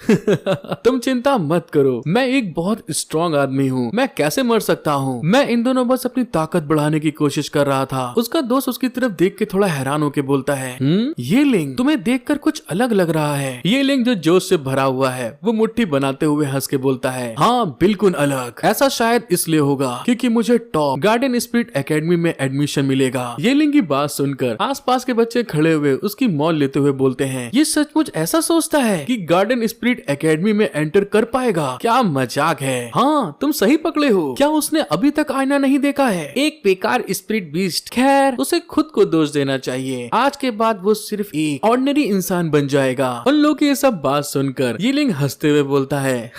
तुम चिंता मत करो, मैं एक बहुत स्ट्रॉन्ग आदमी हूँ, मैं कैसे मर सकता हूँ? मैं इन दोनों बस अपनी ताकत बढ़ाने की कोशिश कर रहा था। उसका दोस्त उसकी तरफ देख के थोड़ा हैरान होके बोलता है, ये लिंग तुम्हें देखकर कुछ अलग लग रहा है। ये लिंग जो जोश से भरा हुआ है वो मुट्ठी बनाते हुए हंस के बोलता है, हाँ बिल्कुल अलग। ऐसा शायद इसलिए होगा क्योंकि मुझे टॉप गार्डियन स्पिरिट एकेडमी में एडमिशन मिलेगा। ये लिंग की बात सुनकर आसपास के बच्चे खड़े हुए उसकी मौज लेते हुए बोलते हैं, ये सचमुच ऐसा सोचता है कि गार्डियन स्पिरिट एकेडमी में एंटर कर पाएगा? क्या मजाक है। हाँ तुम सही पकड़े हो, क्या उसने अभी तक आईना नहीं देखा है? एक बेकार स्पिरिट बीस्ट। खैर उसे खुद को दोष देना चाहिए, आज के बाद वो सिर्फ एक ऑर्डिनरी इंसान बन जाएगा। उन लोगों की ये सब बात सुनकर ये लिंग हंसते हुए बोलता है,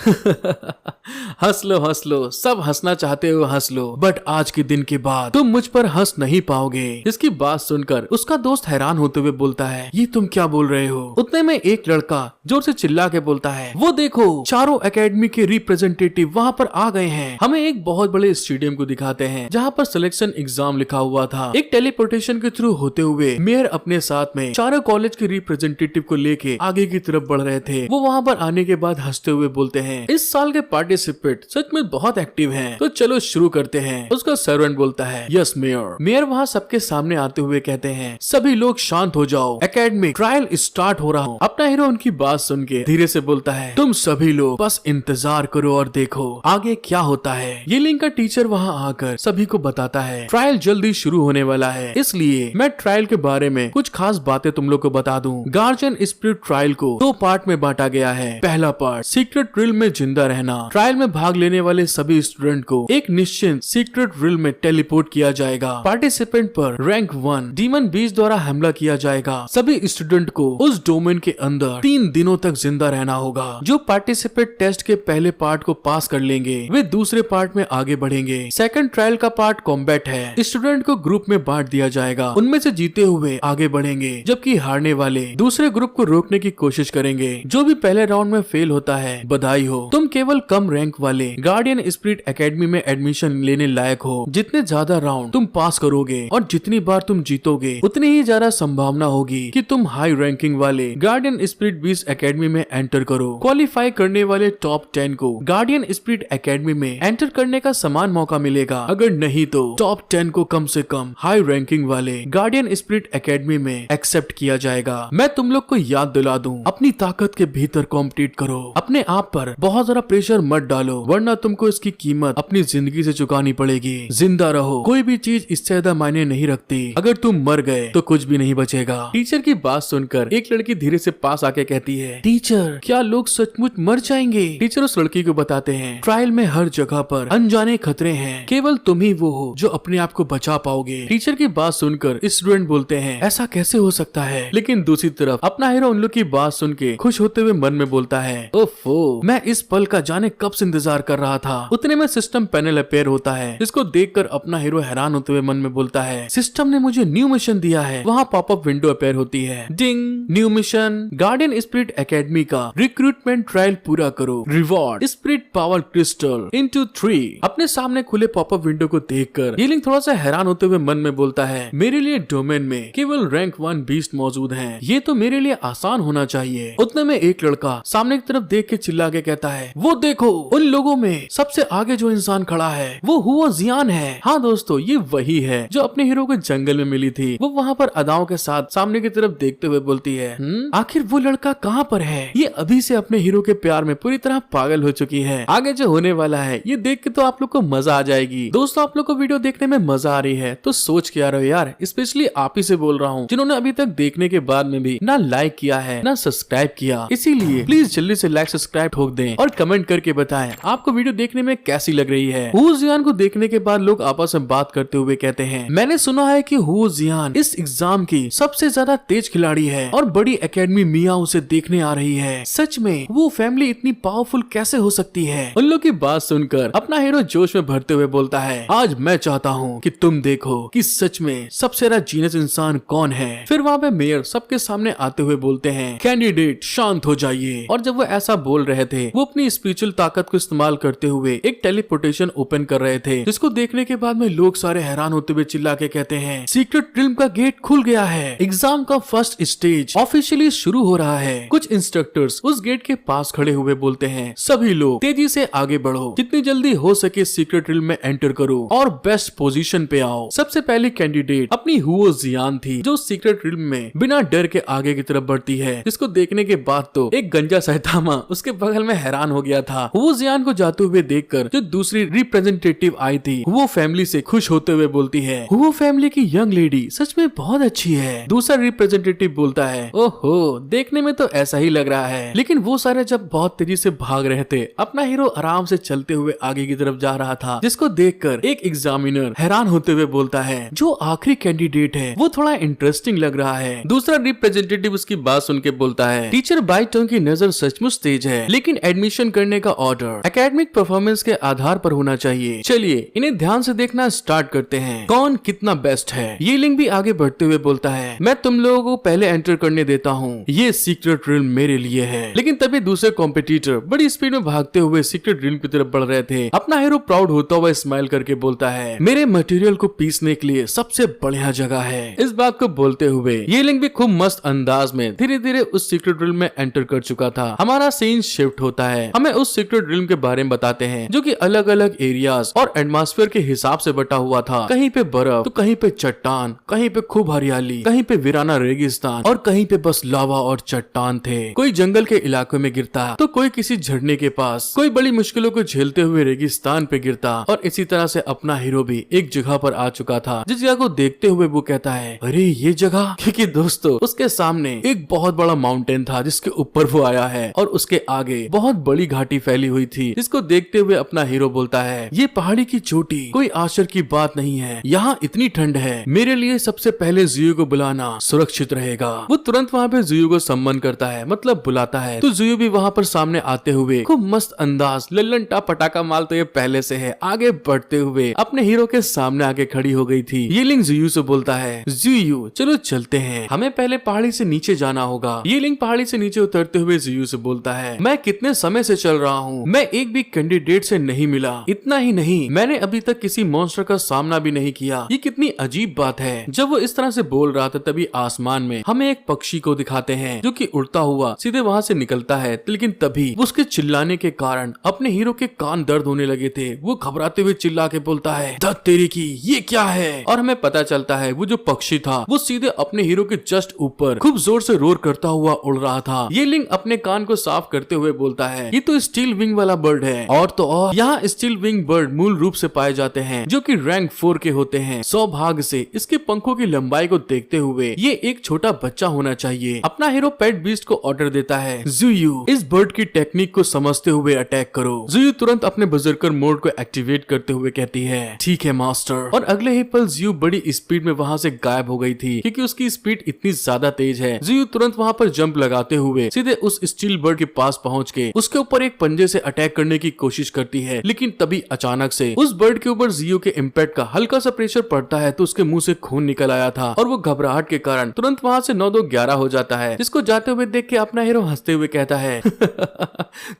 हंस लो, सब हंसना चाहते हो हंस लो, बट आज के दिन के बाद तुम मुझ पर हंस नहीं पाओगे। इसकी बात सुनकर उसका दोस्त हैरान होते हुए बोलता है, ये तुम क्या बोल रहे हो? उतने में एक लड़का जोर से चिल्ला के बोलता है, वो देखो चारों एकेडमी के रिप्रेजेंटेटिव वहाँ पर आ गए हैं। हमें एक बहुत बड़े स्टेडियम को दिखाते हैं जहाँ पर सिलेक्शन एग्जाम लिखा हुआ था। एक टेलीपोर्टेशन के थ्रू होते हुए मेयर अपने साथ में चारों कॉलेज के रिप्रेजेंटेटिव को लेके आगे की तरफ बढ़ रहे थे। वो वहाँ पर आने के बाद हंसते हुए बोलते हैं, इस साल के पार्टिसिपेंट सच में बहुत एक्टिव हैं, तो चलो शुरू करते हैं। उसका सर्वेंट बोलता है, यस मेयर। मेयर वहाँ सबके सामने आते हुए कहते हैं, सभी लोग शांत हो जाओ, एकेडमिक ट्रायल स्टार्ट हो रहा हूँ। अपना हीरो उनकी बात सुन के धीरे से बोलता है, तुम सभी लोग बस इंतजार करो और देखो आगे क्या होता है। ये लिंग का टीचर वहाँ आकर सभी को बताता है, ट्रायल जल्दी शुरू होने वाला है, इसलिए मैं ट्रायल के बारे में कुछ खास बातें तुम लोग को बता दूं। गार्जियन स्पिरिट ट्रायल को 2 पार्ट में बांटा गया है। पहला पार्ट सीक्रेट रिल में जिंदा रहना। ट्रायल में भाग लेने वाले सभी स्टूडेंट को एक निश्चित सीक्रेट रिल में टेलीपोर्ट किया जाएगा। पार्टिसिपेंट पर रैंक 1 डीमन बीज द्वारा हमला किया जाएगा। सभी स्टूडेंट को उस डोमेन के अंदर 3 दिनों तक जिंदा रहना होगा। जो पार्टिसिपेंट टेस्ट के पहले पार्ट को पास कर लेंगे वे दूसरे पार्ट में आगे बढ़ेंगे। सेकंड ट्रायल का पार्ट कॉम्बैट है। स्टूडेंट को ग्रुप में बांट दिया जाएगा, उनमें से जीते हुए आगे बढ़ेंगे, जबकि हारने वाले दूसरे ग्रुप को रोकने की कोशिश करेंगे। जो भी पहले राउंड में फेल होता है, बधाई हो, तुम केवल कम रैंक वाले गार्डियन स्पिरिट एकेडमी में एडमिशन लेने लायक हो। जितने ज्यादा राउंड तुम पास करोगे और जितनी बार तुम जीतोगे उतनी ही ज्यादा संभावना होगी कि तुम हाई रैंकिंग वाले गार्डियन स्पिरिट बीस्ट एकेडमी में एंटर करो। क्वालिफाई करने वाले टॉप 10 को गार्डियन स्पिरिट एकेडमी में एंटर करने का समान मौका मिलेगा। अगर नहीं तो टॉप 10 को कम से कम हाई रैंकिंग वाले गार्डियन स्पिरिट एकेडमी में एक्सेप्ट किया जाएगा। मैं तुम लोग को याद दिला दूं, अपनी ताकत के भीतर कॉम्पिटिट करो, अपने आप पर बहुत ज्यादा प्रेशर मत डालो, वरना तुमको इसकी कीमत अपनी जिंदगी से चुकानी पड़ेगी। जिंदा रहो, कोई भी चीज इससे ज्यादा मायने नहीं रखती। अगर तुम मर गए तो कुछ भी नहीं बचेगा। टीचर की बात सुनकर एक लड़की धीरे से पास आके कहती है, टीचर क्या लोग सचमुच मर जाएंगे? टीचर उस लड़की को बताते हैं, ट्रायल में हर जगह पर अनजाने खतरे हैं, केवल तुम ही वो हो जो अपने आप को बचा पाओगे। टीचर की बात सुनकर स्टूडेंट बोलते हैं, ऐसा कैसे हो सकता है? लेकिन दूसरी तरफ अपना हीरो उन लोग की बात सुन के खुश होते हुए मन में बोलता है, ओफो, मैं इस पल का जाने कब से इंतजार कर रहा था। उतने में सिस्टम पैनल अपेयर होता है, जिसको देखकर अपना हीरो हैरान होते हुए मन में बोलता है, सिस्टम ने मुझे न्यू मिशन दिया है। वहाँ पॉपअप विंडो अपेयर होती है, ding, new mission, guardian spirit academy का रिक्रूटमेंट ट्रायल पूरा करो, reward spirit power crystal into 3। अपने सामने खुले पॉपअप विंडो को देखकर ये लिंक थोड़ा सा हैरान होते हुए मन में बोलता है, मेरे लिए डोमेन में केवल रैंक 1 बीस्ट मौजूद हैं। ये तो मेरे लिए आसान होना चाहिए। उतने में एक लड़का सामने की तरफ देख के चिल्ला के कहता है, वो देखो उन लोगों में सबसे आगे जो इंसान खड़ा है वो हुआ जियान है। हाँ दोस्तों, ये वही है जो अपने हीरो को जंगल में मिली थी। वो वहाँ पर अदाओं के साथ सामने की तरफ देखते हुए बोलती है, आखिर वो लड़का कहाँ पर है? ये अभी से अपने हीरो के प्यार में पूरी तरह पागल हो चुकी है। आगे जो होने वाला है ये देख के तो आप लोग को मजा आ जाएगी। दोस्तों, आप लोग को वीडियो देखने में मजा आ रही है तो सोच के आ रहे हो यार, स्पेशली आप ही से बोल रहा हूँ जिन्होंने अभी तक देखने के बाद में भी ना लाइक किया है ना सब्सक्राइब किया। इसीलिए प्लीज जल्दी से लाइक सब्सक्राइब ठोक दें और कमेंट करके बताएं आपको वीडियो देखने में कैसी लग रही है। हू जियान को देखने के बाद लोग आपस में बात करते हुए कहते हैं, मैंने सुना है कि हू जियान इस एग्जाम की सबसे ज्यादा तेज खिलाड़ी है और बड़ी एकेडमी मिया उसे देखने आ रही है। सच में वो फैमिली इतनी पावरफुल कैसे हो सकती है? उन लोग की बात सुनकर अपना हीरो जोश में भरते हुए बोलता है, आज मैं चाहता हूँ कि तुम देखो कि सच में सबसे ज्यादा जीनियस इंसान कौन है। फिर वहाँ पे मेयर सबके सामने आते हुए बोलते हैं, कैंडिडेट शांत हो जाइए। और जब वो ऐसा बोल रहे थे वो अपनी स्पिरिचुअल ताकत को इस्तेमाल करते हुए एक टेलीपोर्टेशन ओपन कर रहे थे, जिसको देखने के बाद में लोग सारे हैरान होते हुए चिल्ला के कहते हैं, सीक्रेट रिल्म का गेट खुल गया है। एग्जाम का फर्स्ट स्टेज ऑफिशियली शुरू हो रहा है। कुछ इंस्ट्रक्टर्स उस गेट के पास खड़े हुए बोलते हैं, सभी लोग तेजी से आगे बढ़ो, जितनी जल्दी हो सके सीक्रेट रिल्म में एंटर करो और बेस्ट पोजीशन पे आओ। सबसे पहली कैंडिडेट अपनी हुओ जियान थी, जो सीक्रेट रिल्म में बिना डर के आगे की तरफ बढ़ती है, जिसको देखने के बाद तो एक गंजा सैतामा उसके बगल में हैरान हो गया था। हुओ जियान को जाते हुए देखकर जो दूसरी रिप्रेजेंटेटिव आई थी वो फैमिली से खुश होते हुए बोलती है, हुओ फैमिली की यंग लेडी सच में बहुत अच्छी है। दूसरा रिप्रेजेंटेटिव बोलता है, ओहो देखने में तो ऐसा ही लग रहा है। लेकिन वो सारे जब बहुत तेजी से भाग रहे थे, अपना हीरो आराम से चलते हुए आगे की तरफ जा रहा था, जिसको देखकर एक एग्जामिनर हैरान होते हुए बोलता है, जो आखिरी कैंडिडेट है वो थोड़ा इंटरेस्टिंग लग रहा है। दूसरा रिप्रेजेंटेटिव उसकी बात सुन के बोलता है, टीचर बाइटों की नजर सचमुच तेज है, लेकिन एडमिशन करने का ऑर्डर एकेडमिक परफॉर्मेंस के आधार पर होना चाहिए। चलिए इन्हें ध्यान से देखना स्टार्ट करते हैं, कौन कितना बेस्ट है। ये लिंक भी आगे बढ़ते हुए बोलता है, मैं तुम लोगों को पहले एंटर करने देता हूँ, ये सीक्रेट रिल्म मेरे लिए है। लेकिन तभी दूसरे कॉम्पिटिटर बड़ी स्पीड में भागते हुए सीक्रेट रिल्म की तरफ बढ़ रहे थे। अपना हीरो प्राउड होता हुआ स्माइल करके बोलता है, मेरे मटेरियल को पीसने के लिए सबसे बढ़िया जगह है। इस बात को बोलते हुए ये लिंक भी खूब मस्त अंदाज में धीरे धीरे उस सीक्रेट रिल्म में एंटर कर चुका था। हमारा सीन शिफ्ट होता है, हमें उस सीक्रेट रिल्म के बारे में बताते हैं, जो कि अलग अलग एरियाज और एटमॉस्फेयर के हिसाब से बटा हुआ था। कहीं पे बर्फ तो कहीं पे चट्टान, कहीं पे खूब हरियाली, कहीं पे वीराना रेगिस्तान और कहीं पे बस लावा और चट्टान थे। कोई जंगल के इलाकों में गिरता तो कोई किसी झरने के पास, कोई बड़ी मुश्किलों को झेलते हुए रेगिस्तान पे गिरता। और इसी तरह से अपना हीरो भी एक जगह पर आ चुका था, जिस जगह को देखते हुए वो कहता है, अरे ये जगह, क्योंकि दोस्तों उसके सामने एक बहुत बड़ा माउंटेन था जिसके ऊपर वो आया है और उसके आगे बहुत बड़ी घाटी फैली हुई थी, जिसको देखते हुए अपना हीरो बोलता है, ये पहाड़ी की चोटी कोई आश्चर्य की बात नहीं है, यहाँ इतनी ठंड है, मेरे लिए सबसे पहले जियो को बुलाना सुरक्षित रहेगा। वो तुरंत वहाँ पे जियो को सम्मान करता है, मतलब बुलाता है। तो जियो भी वहाँ पर सामने आते हुए खूब मस्त अंदाज लल्लन टा पटाखा माल तो ये पहले से है, आगे बढ़ते हुए अपने हीरो के सामने आके खड़ी हो गई थी। ये लिंक जियो से बोलता है, जियो चलो चलते हैं, हमें पहले पहाड़ी से नीचे जाना होगा। ये लिंक पहाड़ी से नीचे उतरते हुए जियो से बोलता है, मैं कितने समय से चल रहा हूँ, मैं एक भी कैंडिडेट से नहीं मिला, इतना ही नहीं मैंने अभी तक किसी मॉन्स्टर का सामना भी नहीं किया, ये कितनी अजीब बात है। जब वो इस तरह से बोल रहा था तभी आसमान में हमें एक पक्षी को दिखाते हैं, जो कि उड़ता हुआ सीधे वहाँ से निकलता है। लेकिन तभी उसके चिल्लाने के कारण अपने हीरो के कान दर्द होने लगे थे। वो घबराते हुए चिल्ला के बोलता है, धत तेरी की, ये क्या है? और हमें पता चलता है वो जो पक्षी था वो सीधे अपने हीरो के जस्ट ऊपर खूब जोर से रोर करता हुआ उड़ रहा था। ये लिंक अपने कान को साफ करते हुए बोलता है, ये तो स्टील विंग वाला बर्ड है। और तो और यहाँ स्टील विंग बर्ड मूल रूप से पाए जाते हैं, जो कि रैंक 4 के होते हैं। सौभाग्य से इसके पंखों की लंबाई को देखते हुए ये एक छोटा बच्चा होना चाहिए। अपना हीरो पेट बीस्ट को ऑर्डर देता है, जुयू इस बर्ड की टेक्निक को समझते हुए अटैक करो। जुयू तुरंत अपने बजरकर मोड को एक्टिवेट करते हुए कहती है, ठीक है मास्टर। और अगले ही पल जुयू बड़ी स्पीड में वहाँ से गायब हो गई थी, क्योंकि उसकी स्पीड इतनी ज्यादा तेज है। जुयू तुरंत वहाँ पर जंप लगाते हुए सीधे उस स्टील बर्ड के पास पहुँच के उसके ऊपर एक पंजे से अटैक करने की कोशिश करती है। लेकिन तभी अचानक से उस बर्ड के ऊपर जियो के इम्पैक्ट का हल्का सा प्रेशर पड़ता है, तो उसके मुंह से खून निकल आया था और वो घबराहट के कारण तुरंत वहाँ से 9-2-11 हो जाता है, जिसको जाते हुए देख के अपना हीरो हंसते हुए कहता है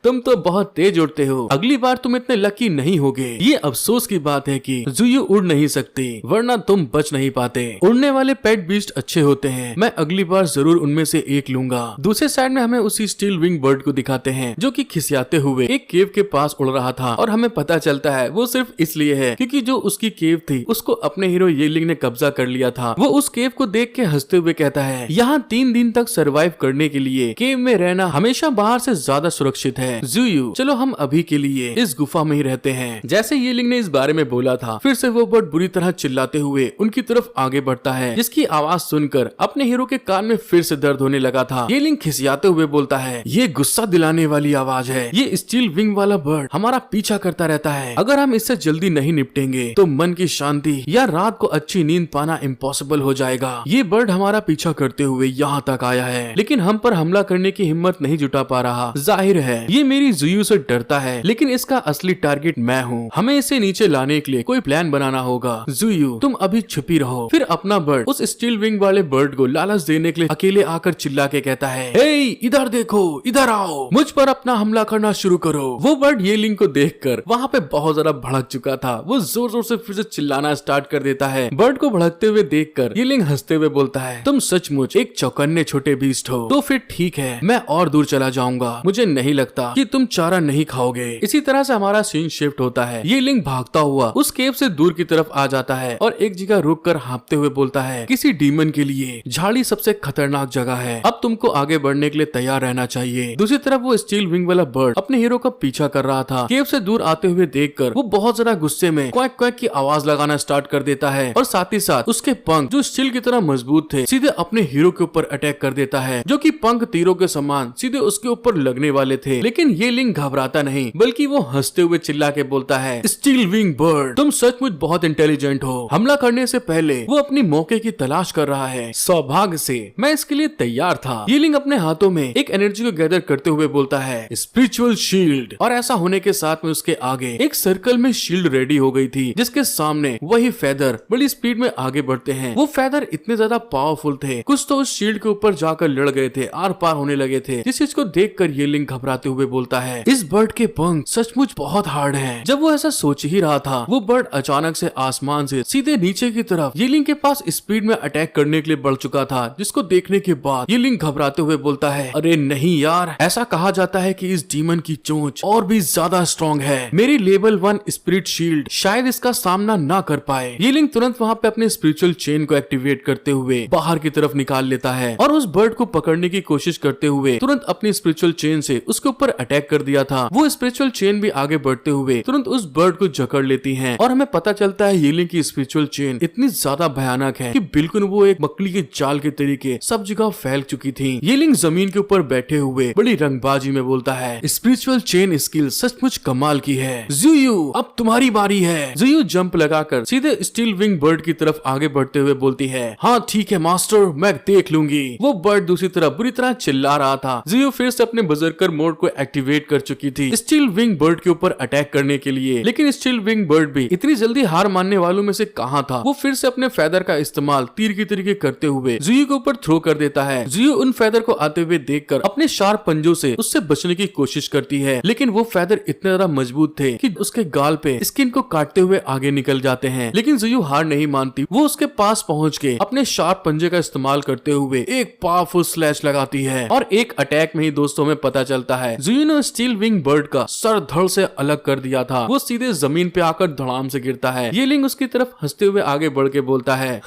तुम तो बहुत तेज उड़ते हो, अगली बार तुम्हें इतने लकी नहीं होगे। ये अफसोस की बात है कि जुयू उड़ नहीं सकती, वरना तुम बच नहीं पाते। उड़ने वाले पेट बीस्ट अच्छे होते हैं, मैं अगली बार जरूर उनमें से एक लूंगा। दूसरे साइड में हमें उसी स्टील विंग बर्ड को दिखाते हैं जो कि खिसियाते हुए एक केव के पास उड़ रहा था, और हमें पता चलता है वो सिर्फ इसलिए है क्योंकि जो उसकी केव थी उसको अपने हीरो येलिंग ने कब्जा कर लिया था। वो उस केव को देख के हंसते हुए कहता है, यहाँ 3 दिन तक सरवाइव करने के लिए केव में रहना हमेशा बाहर से ज्यादा सुरक्षित है। जुयू, चलो हम अभी के लिए इस गुफा में ही रहते हैं। जैसे येलिंग ने इस बारे में बोला था, फिर से वो बर्ड बुरी तरह चिल्लाते हुए उनकी तरफ आगे बढ़ता है, जिसकी आवाज सुनकर अपने हीरो के कान में फिर से दर्द होने लगा था। येलिंग खिसियाते हुए बोलता है, ये गुस्सा दिलाने वाली आवाज है, ये स्टील विंग वाला बर्ड हमारा पीछा करता रहता है। अगर हम इससे जल्दी नहीं निपटेंगे तो मन की शांति या रात को अच्छी नींद पाना इम्पॉसिबल हो जाएगा। ये बर्ड हमारा पीछा करते हुए यहाँ तक आया है, लेकिन हम पर हमला करने की हिम्मत नहीं जुटा पा रहा। जाहिर है ये मेरी जुयू से डरता है, लेकिन इसका असली टारगेट मैं हूँ। हमें इसे नीचे लाने के लिए कोई प्लान बनाना होगा। जुयू, तुम अभी छुपी रहो। फिर अपना बर्ड उस स्टील विंग वाले बर्ड को लालच देने के लिए अकेले आकर चिल्ला के कहता है, हे इधर देखो, इधर आओ, मुझ पर अपना हमला करना शुरू करो। वो बर्ड येलिंग को देखकर वहाँ पे बहुत ज्यादा भड़क चुका था। वो जोर जोर से फिर से चिल्लाना स्टार्ट कर देता है। बर्ड को भड़कते हुए देखकर येलिंग हंसते हुए बोलता है, तुम सचमुच एक चौकन्ने छोटे बीस्ट हो। तो फिर ठीक है, मैं और दूर चला जाऊंगा। मुझे नहीं लगता कि तुम चारा नहीं खाओगे। इसी तरह से हमारा सीन शिफ्ट होता है। येलिंग भागता हुआ उस केव से दूर की तरफ आ जाता है और एक जगह रुक कर हाँफते हुए बोलता है, किसी डीमन के लिए झाड़ी सबसे खतरनाक जगह है। अब तुमको आगे बढ़ने के लिए तैयार रहना चाहिए। दूसरी तरफ वो स्टील विंग वाला बर्ड अपने हीरो का पीछा कर रहा था। केव से दूर आते हुए देखकर वो बहुत ज्यादा गुस्से में क्वैक क्वैक की आवाज लगाना स्टार्ट कर देता है, और साथ ही साथ उसके पंख जो स्टील की तरह मजबूत थे सीधे अपने हीरो के ऊपर अटैक कर देता है, जो कि पंख तीरों के समान सीधे उसके ऊपर लगने वाले थे। लेकिन येलिंग घबराता नहीं, बल्कि वो हंसते हुए चिल्ला के बोलता है, स्टील विंग बर्ड, तुम सचमुच बहुत इंटेलिजेंट हो। हमला करने से पहले वो अपनी मौके की तलाश कर रहा है। सौभाग्य से मैं इसके लिए तैयार था। येलिंग अपने हाथों में एक एनर्जी को गैदर करते हुए बोलता है, स्पिरिचुअल शील्ड। और ऐसा होने के साथ में उसके आगे एक सर्कल में शील्ड रेडी हो गई थी, जिसके सामने वही फेदर बड़ी स्पीड में आगे बढ़ते हैं। वो फेदर इतने ज्यादा पावरफुल थे, कुछ तो उस शील्ड के ऊपर जाकर लड़ गए थे, आर पार होने लगे थे। जिस चीज को देखकर येलिंग घबराते हुए बोलता है, इस बर्ड के पंख सचमुच बहुत हार्ड हैं। जब वो ऐसा सोच ही रहा था, वो बर्ड अचानक से आसमान से सीधे नीचे की तरफ येलिंग के पास स्पीड में अटैक करने के लिए बढ़ चुका था, जिसको देखने के बाद येलिंग घबराते हुए बोलता है, अरे नहीं यार, ऐसा कहा जाता है कि इस डीमन की चोंच और भी ज्यादा स्ट्रॉन्ग है। मेरी लेवल 1 स्पिरिट शील्ड शायद इसका सामना ना कर पाए। येलिंग तुरंत वहाँ पे अपने स्पिरिचुअल चेन को एक्टिवेट करते हुए बाहर की तरफ निकाल लेता है, और उस बर्ड को पकड़ने की कोशिश करते हुए तुरंत अपनी स्पिरिचुअल चेन से उसके ऊपर अटैक कर दिया था। वो स्पिरिचुअल चेन भी आगे बढ़ते हुए तुरंत उस बर्ड को जकड़ लेती है, और हमें पता चलता है येलिंग की स्पिरिचुअल चेन इतनी ज्यादा भयानक है कि बिल्कुल वो एक मकड़ी के जाल के तरीके सब जगह फैल चुकी थी। येलिंग जमीन के ऊपर बैठे हुए बड़ी रंगबाजी में बोलता है, स्पिरिचुअल चेन स्किल सचमुच कमाल की है। जुयू, अब तुम्हारी बारी है। जुयू जंप लगाकर सीधे स्टील विंग बर्ड की तरफ आगे बढ़ते हुए बोलती है, हाँ ठीक है मास्टर, मैं देख लूंगी। वो बर्ड दूसरी तरफ बुरी तरह चिल्ला रहा था। जुयू फिर से अपने बजरकर मोड को एक्टिवेट कर चुकी थी स्टील विंग बर्ड के ऊपर अटैक करने के लिए, लेकिन स्टील विंग बर्ड भी इतनी जल्दी हार मानने वालों में से कहां था। वो फिर से अपने फेदर का इस्तेमाल तीर की तरीके करते हुए जुयू के ऊपर थ्रो कर देता है। जुयू उन फेदर को आते हुए देखकर अपने शार्प पंजों से उससे बचने की कोशिश करती है, लेकिन वो फेदर इतने ज्यादा मजबूत थे कि उसके गाल पे स्किन को काटते हुए आगे निकल जाते हैं। लेकिन जुयू हार नहीं मानती। वो उसके पास पहुंच के अपने शार्प पंजे का इस्तेमाल करते हुए एक पावरफुल स्लैश लगाती है, और एक अटैक में ही दोस्तों में पता चलता है जुयू ने स्टील विंग बर्ड का सर धड़ से अलग कर दिया था। वो सीधे जमीन पे आकर धड़ाम से गिरता है। येलिंग उसकी तरफ हंसते हुए आगे बढ़ के बोलता है,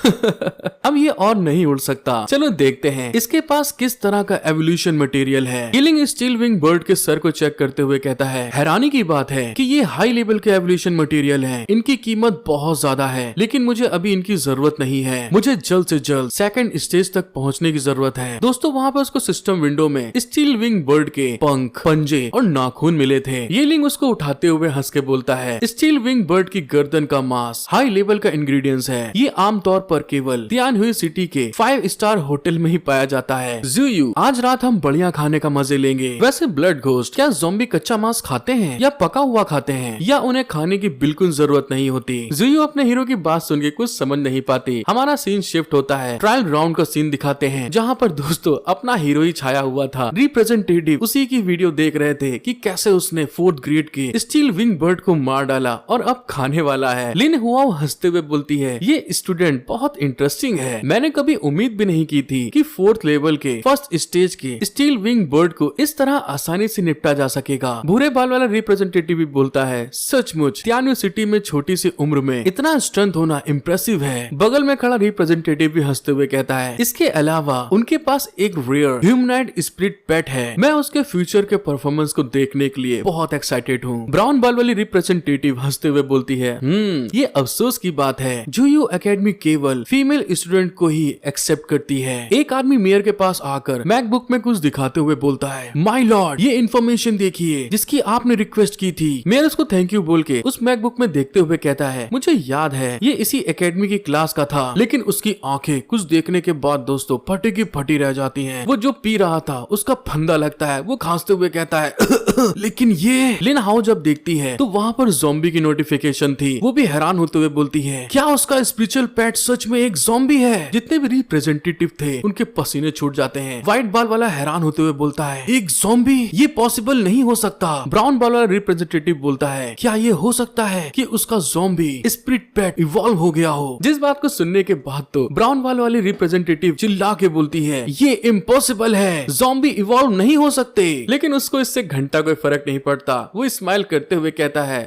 अब ये और नहीं उड़ सकता, चलो देखते हैं इसके पास किस तरह का एवोल्यूशन मटेरियल है। येलिंग स्टील विंग बर्ड के सर को चेक करते हुए कहता है, हैरानी की बात है कि ये हाई लेवल के एवोल्यूशन मटेरियल हैं। इनकी कीमत बहुत ज्यादा है, लेकिन मुझे अभी इनकी जरूरत नहीं है। मुझे जल्द से जल्द सेकंड स्टेज तक पहुंचने की जरूरत है। दोस्तों वहाँ पे उसको सिस्टम विंडो में स्टील विंग बर्ड के पंख, पंजे और नाखून मिले थे। येलिंग उसको उठाते हुए हंस के बोलता है, स्टील विंग बर्ड की गर्दन का मांस हाई लेवल का इंग्रेडिएंट्स है। ये आमतौर पर केवल तियानहुई सिटी के 5 स्टार होटल में ही पाया जाता है। जुयू, आज रात हम बढ़िया खाने का मजे लेंगे। वैसे ब्लड घोस्ट, क्या ज़ॉम्बी कच्चा मांस खाते हैं या पका हुआ खाते हैं, या उन्हें खाने की बिल्कुल जरूरत नहीं होती। जुयू अपने हीरो की बात सुन के कुछ समझ नहीं पाती। हमारा सीन शिफ्ट होता है, ट्रायल राउंड का सीन दिखाते हैं, जहाँ पर दोस्तों अपना हीरो ही छाया हुआ था। रिप्रेजेंटेटिव उसी की वीडियो देख रहे थे कि कैसे उसने 4th ग्रेड के के स्टील विंग बर्ड को मार डाला और अब खाने वाला है। लिन हुआओ हंसते हुए बोलती है, ये स्टूडेंट बहुत इंटरेस्टिंग है। मैंने कभी उम्मीद भी नहीं की थी कि 4th लेवल के फर्स्ट स्टेज के स्टील विंग बर्ड को इस तरह आसानी से निपटा जा सकेगा। भूरे बाल वाला रिप्रेजेंटेटिव भी बोलता है, सचमुच तियान्यू सिटी में छोटी सी उम्र में इतना स्ट्रेंथ होना इम्प्रेसिव है। बगल में खड़ा रिप्रेजेंटेटिव भी हंसते हुए कहता है, इसके अलावा उनके पास एक रेयर ह्यूमनॉइड स्पिरिट पेट है। मैं उसके फ्यूचर के परफॉर्मेंस को देखने के लिए बहुत एक्साइटेड हूँ। ब्राउन बाल वाली रिप्रेजेंटेटिव हंसते हुए बोलती है, ये अफसोस की बात है, जुयू एकेडमी केवल फीमेल स्टूडेंट को ही एक्सेप्ट करती है। एक आदमी मेयर के पास आकर मैकबुक में कुछ दिखाते हुए बोलता है, माय लॉर्ड, ये इन्फॉर्मेशन देखिए जिसकी आपने रिक्वेस्ट की थी। मेयर उसको थैंक यू बोल के उस मैकबुक में देखते हुए कहता है, मुझे याद है ये इसी एकेडमी की क्लास का था, लेकिन उसकी आंखें कुछ देखने के बाद दोस्तों फटी की फटी रह जाती हैं। वो जो पी रहा था उसका फंदा लगता है। वो खांसते हुए कहता है लेकिन ये लिन हाओ जब देखती है तो वहाँ पर ज़ॉम्बी की नोटिफिकेशन थी। वो भी हैरान होते हुए बोलती है, क्या उसका स्पिरिचुअल पेट सच में एक ज़ॉम्बी है? जितने भी रिप्रेजेंटेटिव थे उनके पसीने छूट जाते हैं। व्हाइट बाल वाला हैरान होते हुए बोलता है, एक ज़ॉम्बी? ये पॉसिबल नहीं हो सकता। ब्राउन बाल वाला रिप्रेजेंटेटिव बोलता है, क्या ये हो सकता है कि उसका ज़ॉम्बी स्पिरिट पेट इवॉल्व हो गया हो? जिस बात को सुनने के बाद तो ब्राउन बाल वाली रिप्रेजेंटेटिव चिल्ला के बोलती है, ये इम्पॉसिबल है, ज़ॉम्बी इवॉल्व नहीं हो सकते। लेकिन उसको इससे घंटा कोई फर्क नहीं पड़ता। वो स्माइल करते हुए कहता है,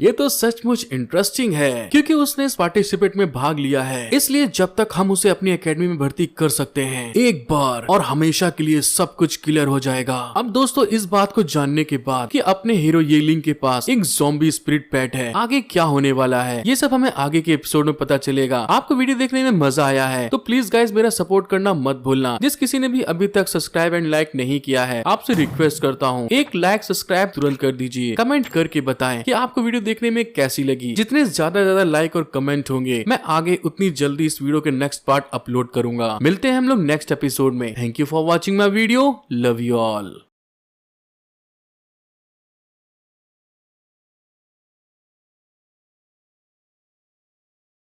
ये तो सचमुच इंटरेस्टिंग है, क्योंकि उसने इस पार्टिसिपेट में भाग लिया है, इसलिए जब तक हम उसे अपनी एकेडमी में भर्ती कर सकते हैं, एक बार और हमेशा के लिए सब कुछ क्लियर हो जाएगा। अब दोस्तों इस बात को जानने के बाद कि अपने हीरो येलिंग के पास एक ज़ॉम्बी स्पिरिट पेट है, आगे क्या होने वाला है ये सब हमें आगे के एपिसोड में पता चलेगा। आपको वीडियो देखने में मजा आया है तो प्लीज गाइज मेरा सपोर्ट करना मत भूलना। जिस किसी ने भी अभी तक सब्सक्राइब एंड लाइक नहीं किया है, आपसे रिक्वेस्ट करता हूँ एक लाइक सब्सक्राइब तुरंत कर दीजिए। कमेंट करके बताएं कि आपको वीडियो देखने में कैसी लगी। जितने ज्यादा लाइक और कमेंट होंगे मैं आगे उतनी जल्दी इस वीडियो के नेक्स्ट पार्ट अपलोड करूंगा। मिलते हैं हम लोग नेक्स्ट एपिसोड में। Thank you for watching my video. Love you all.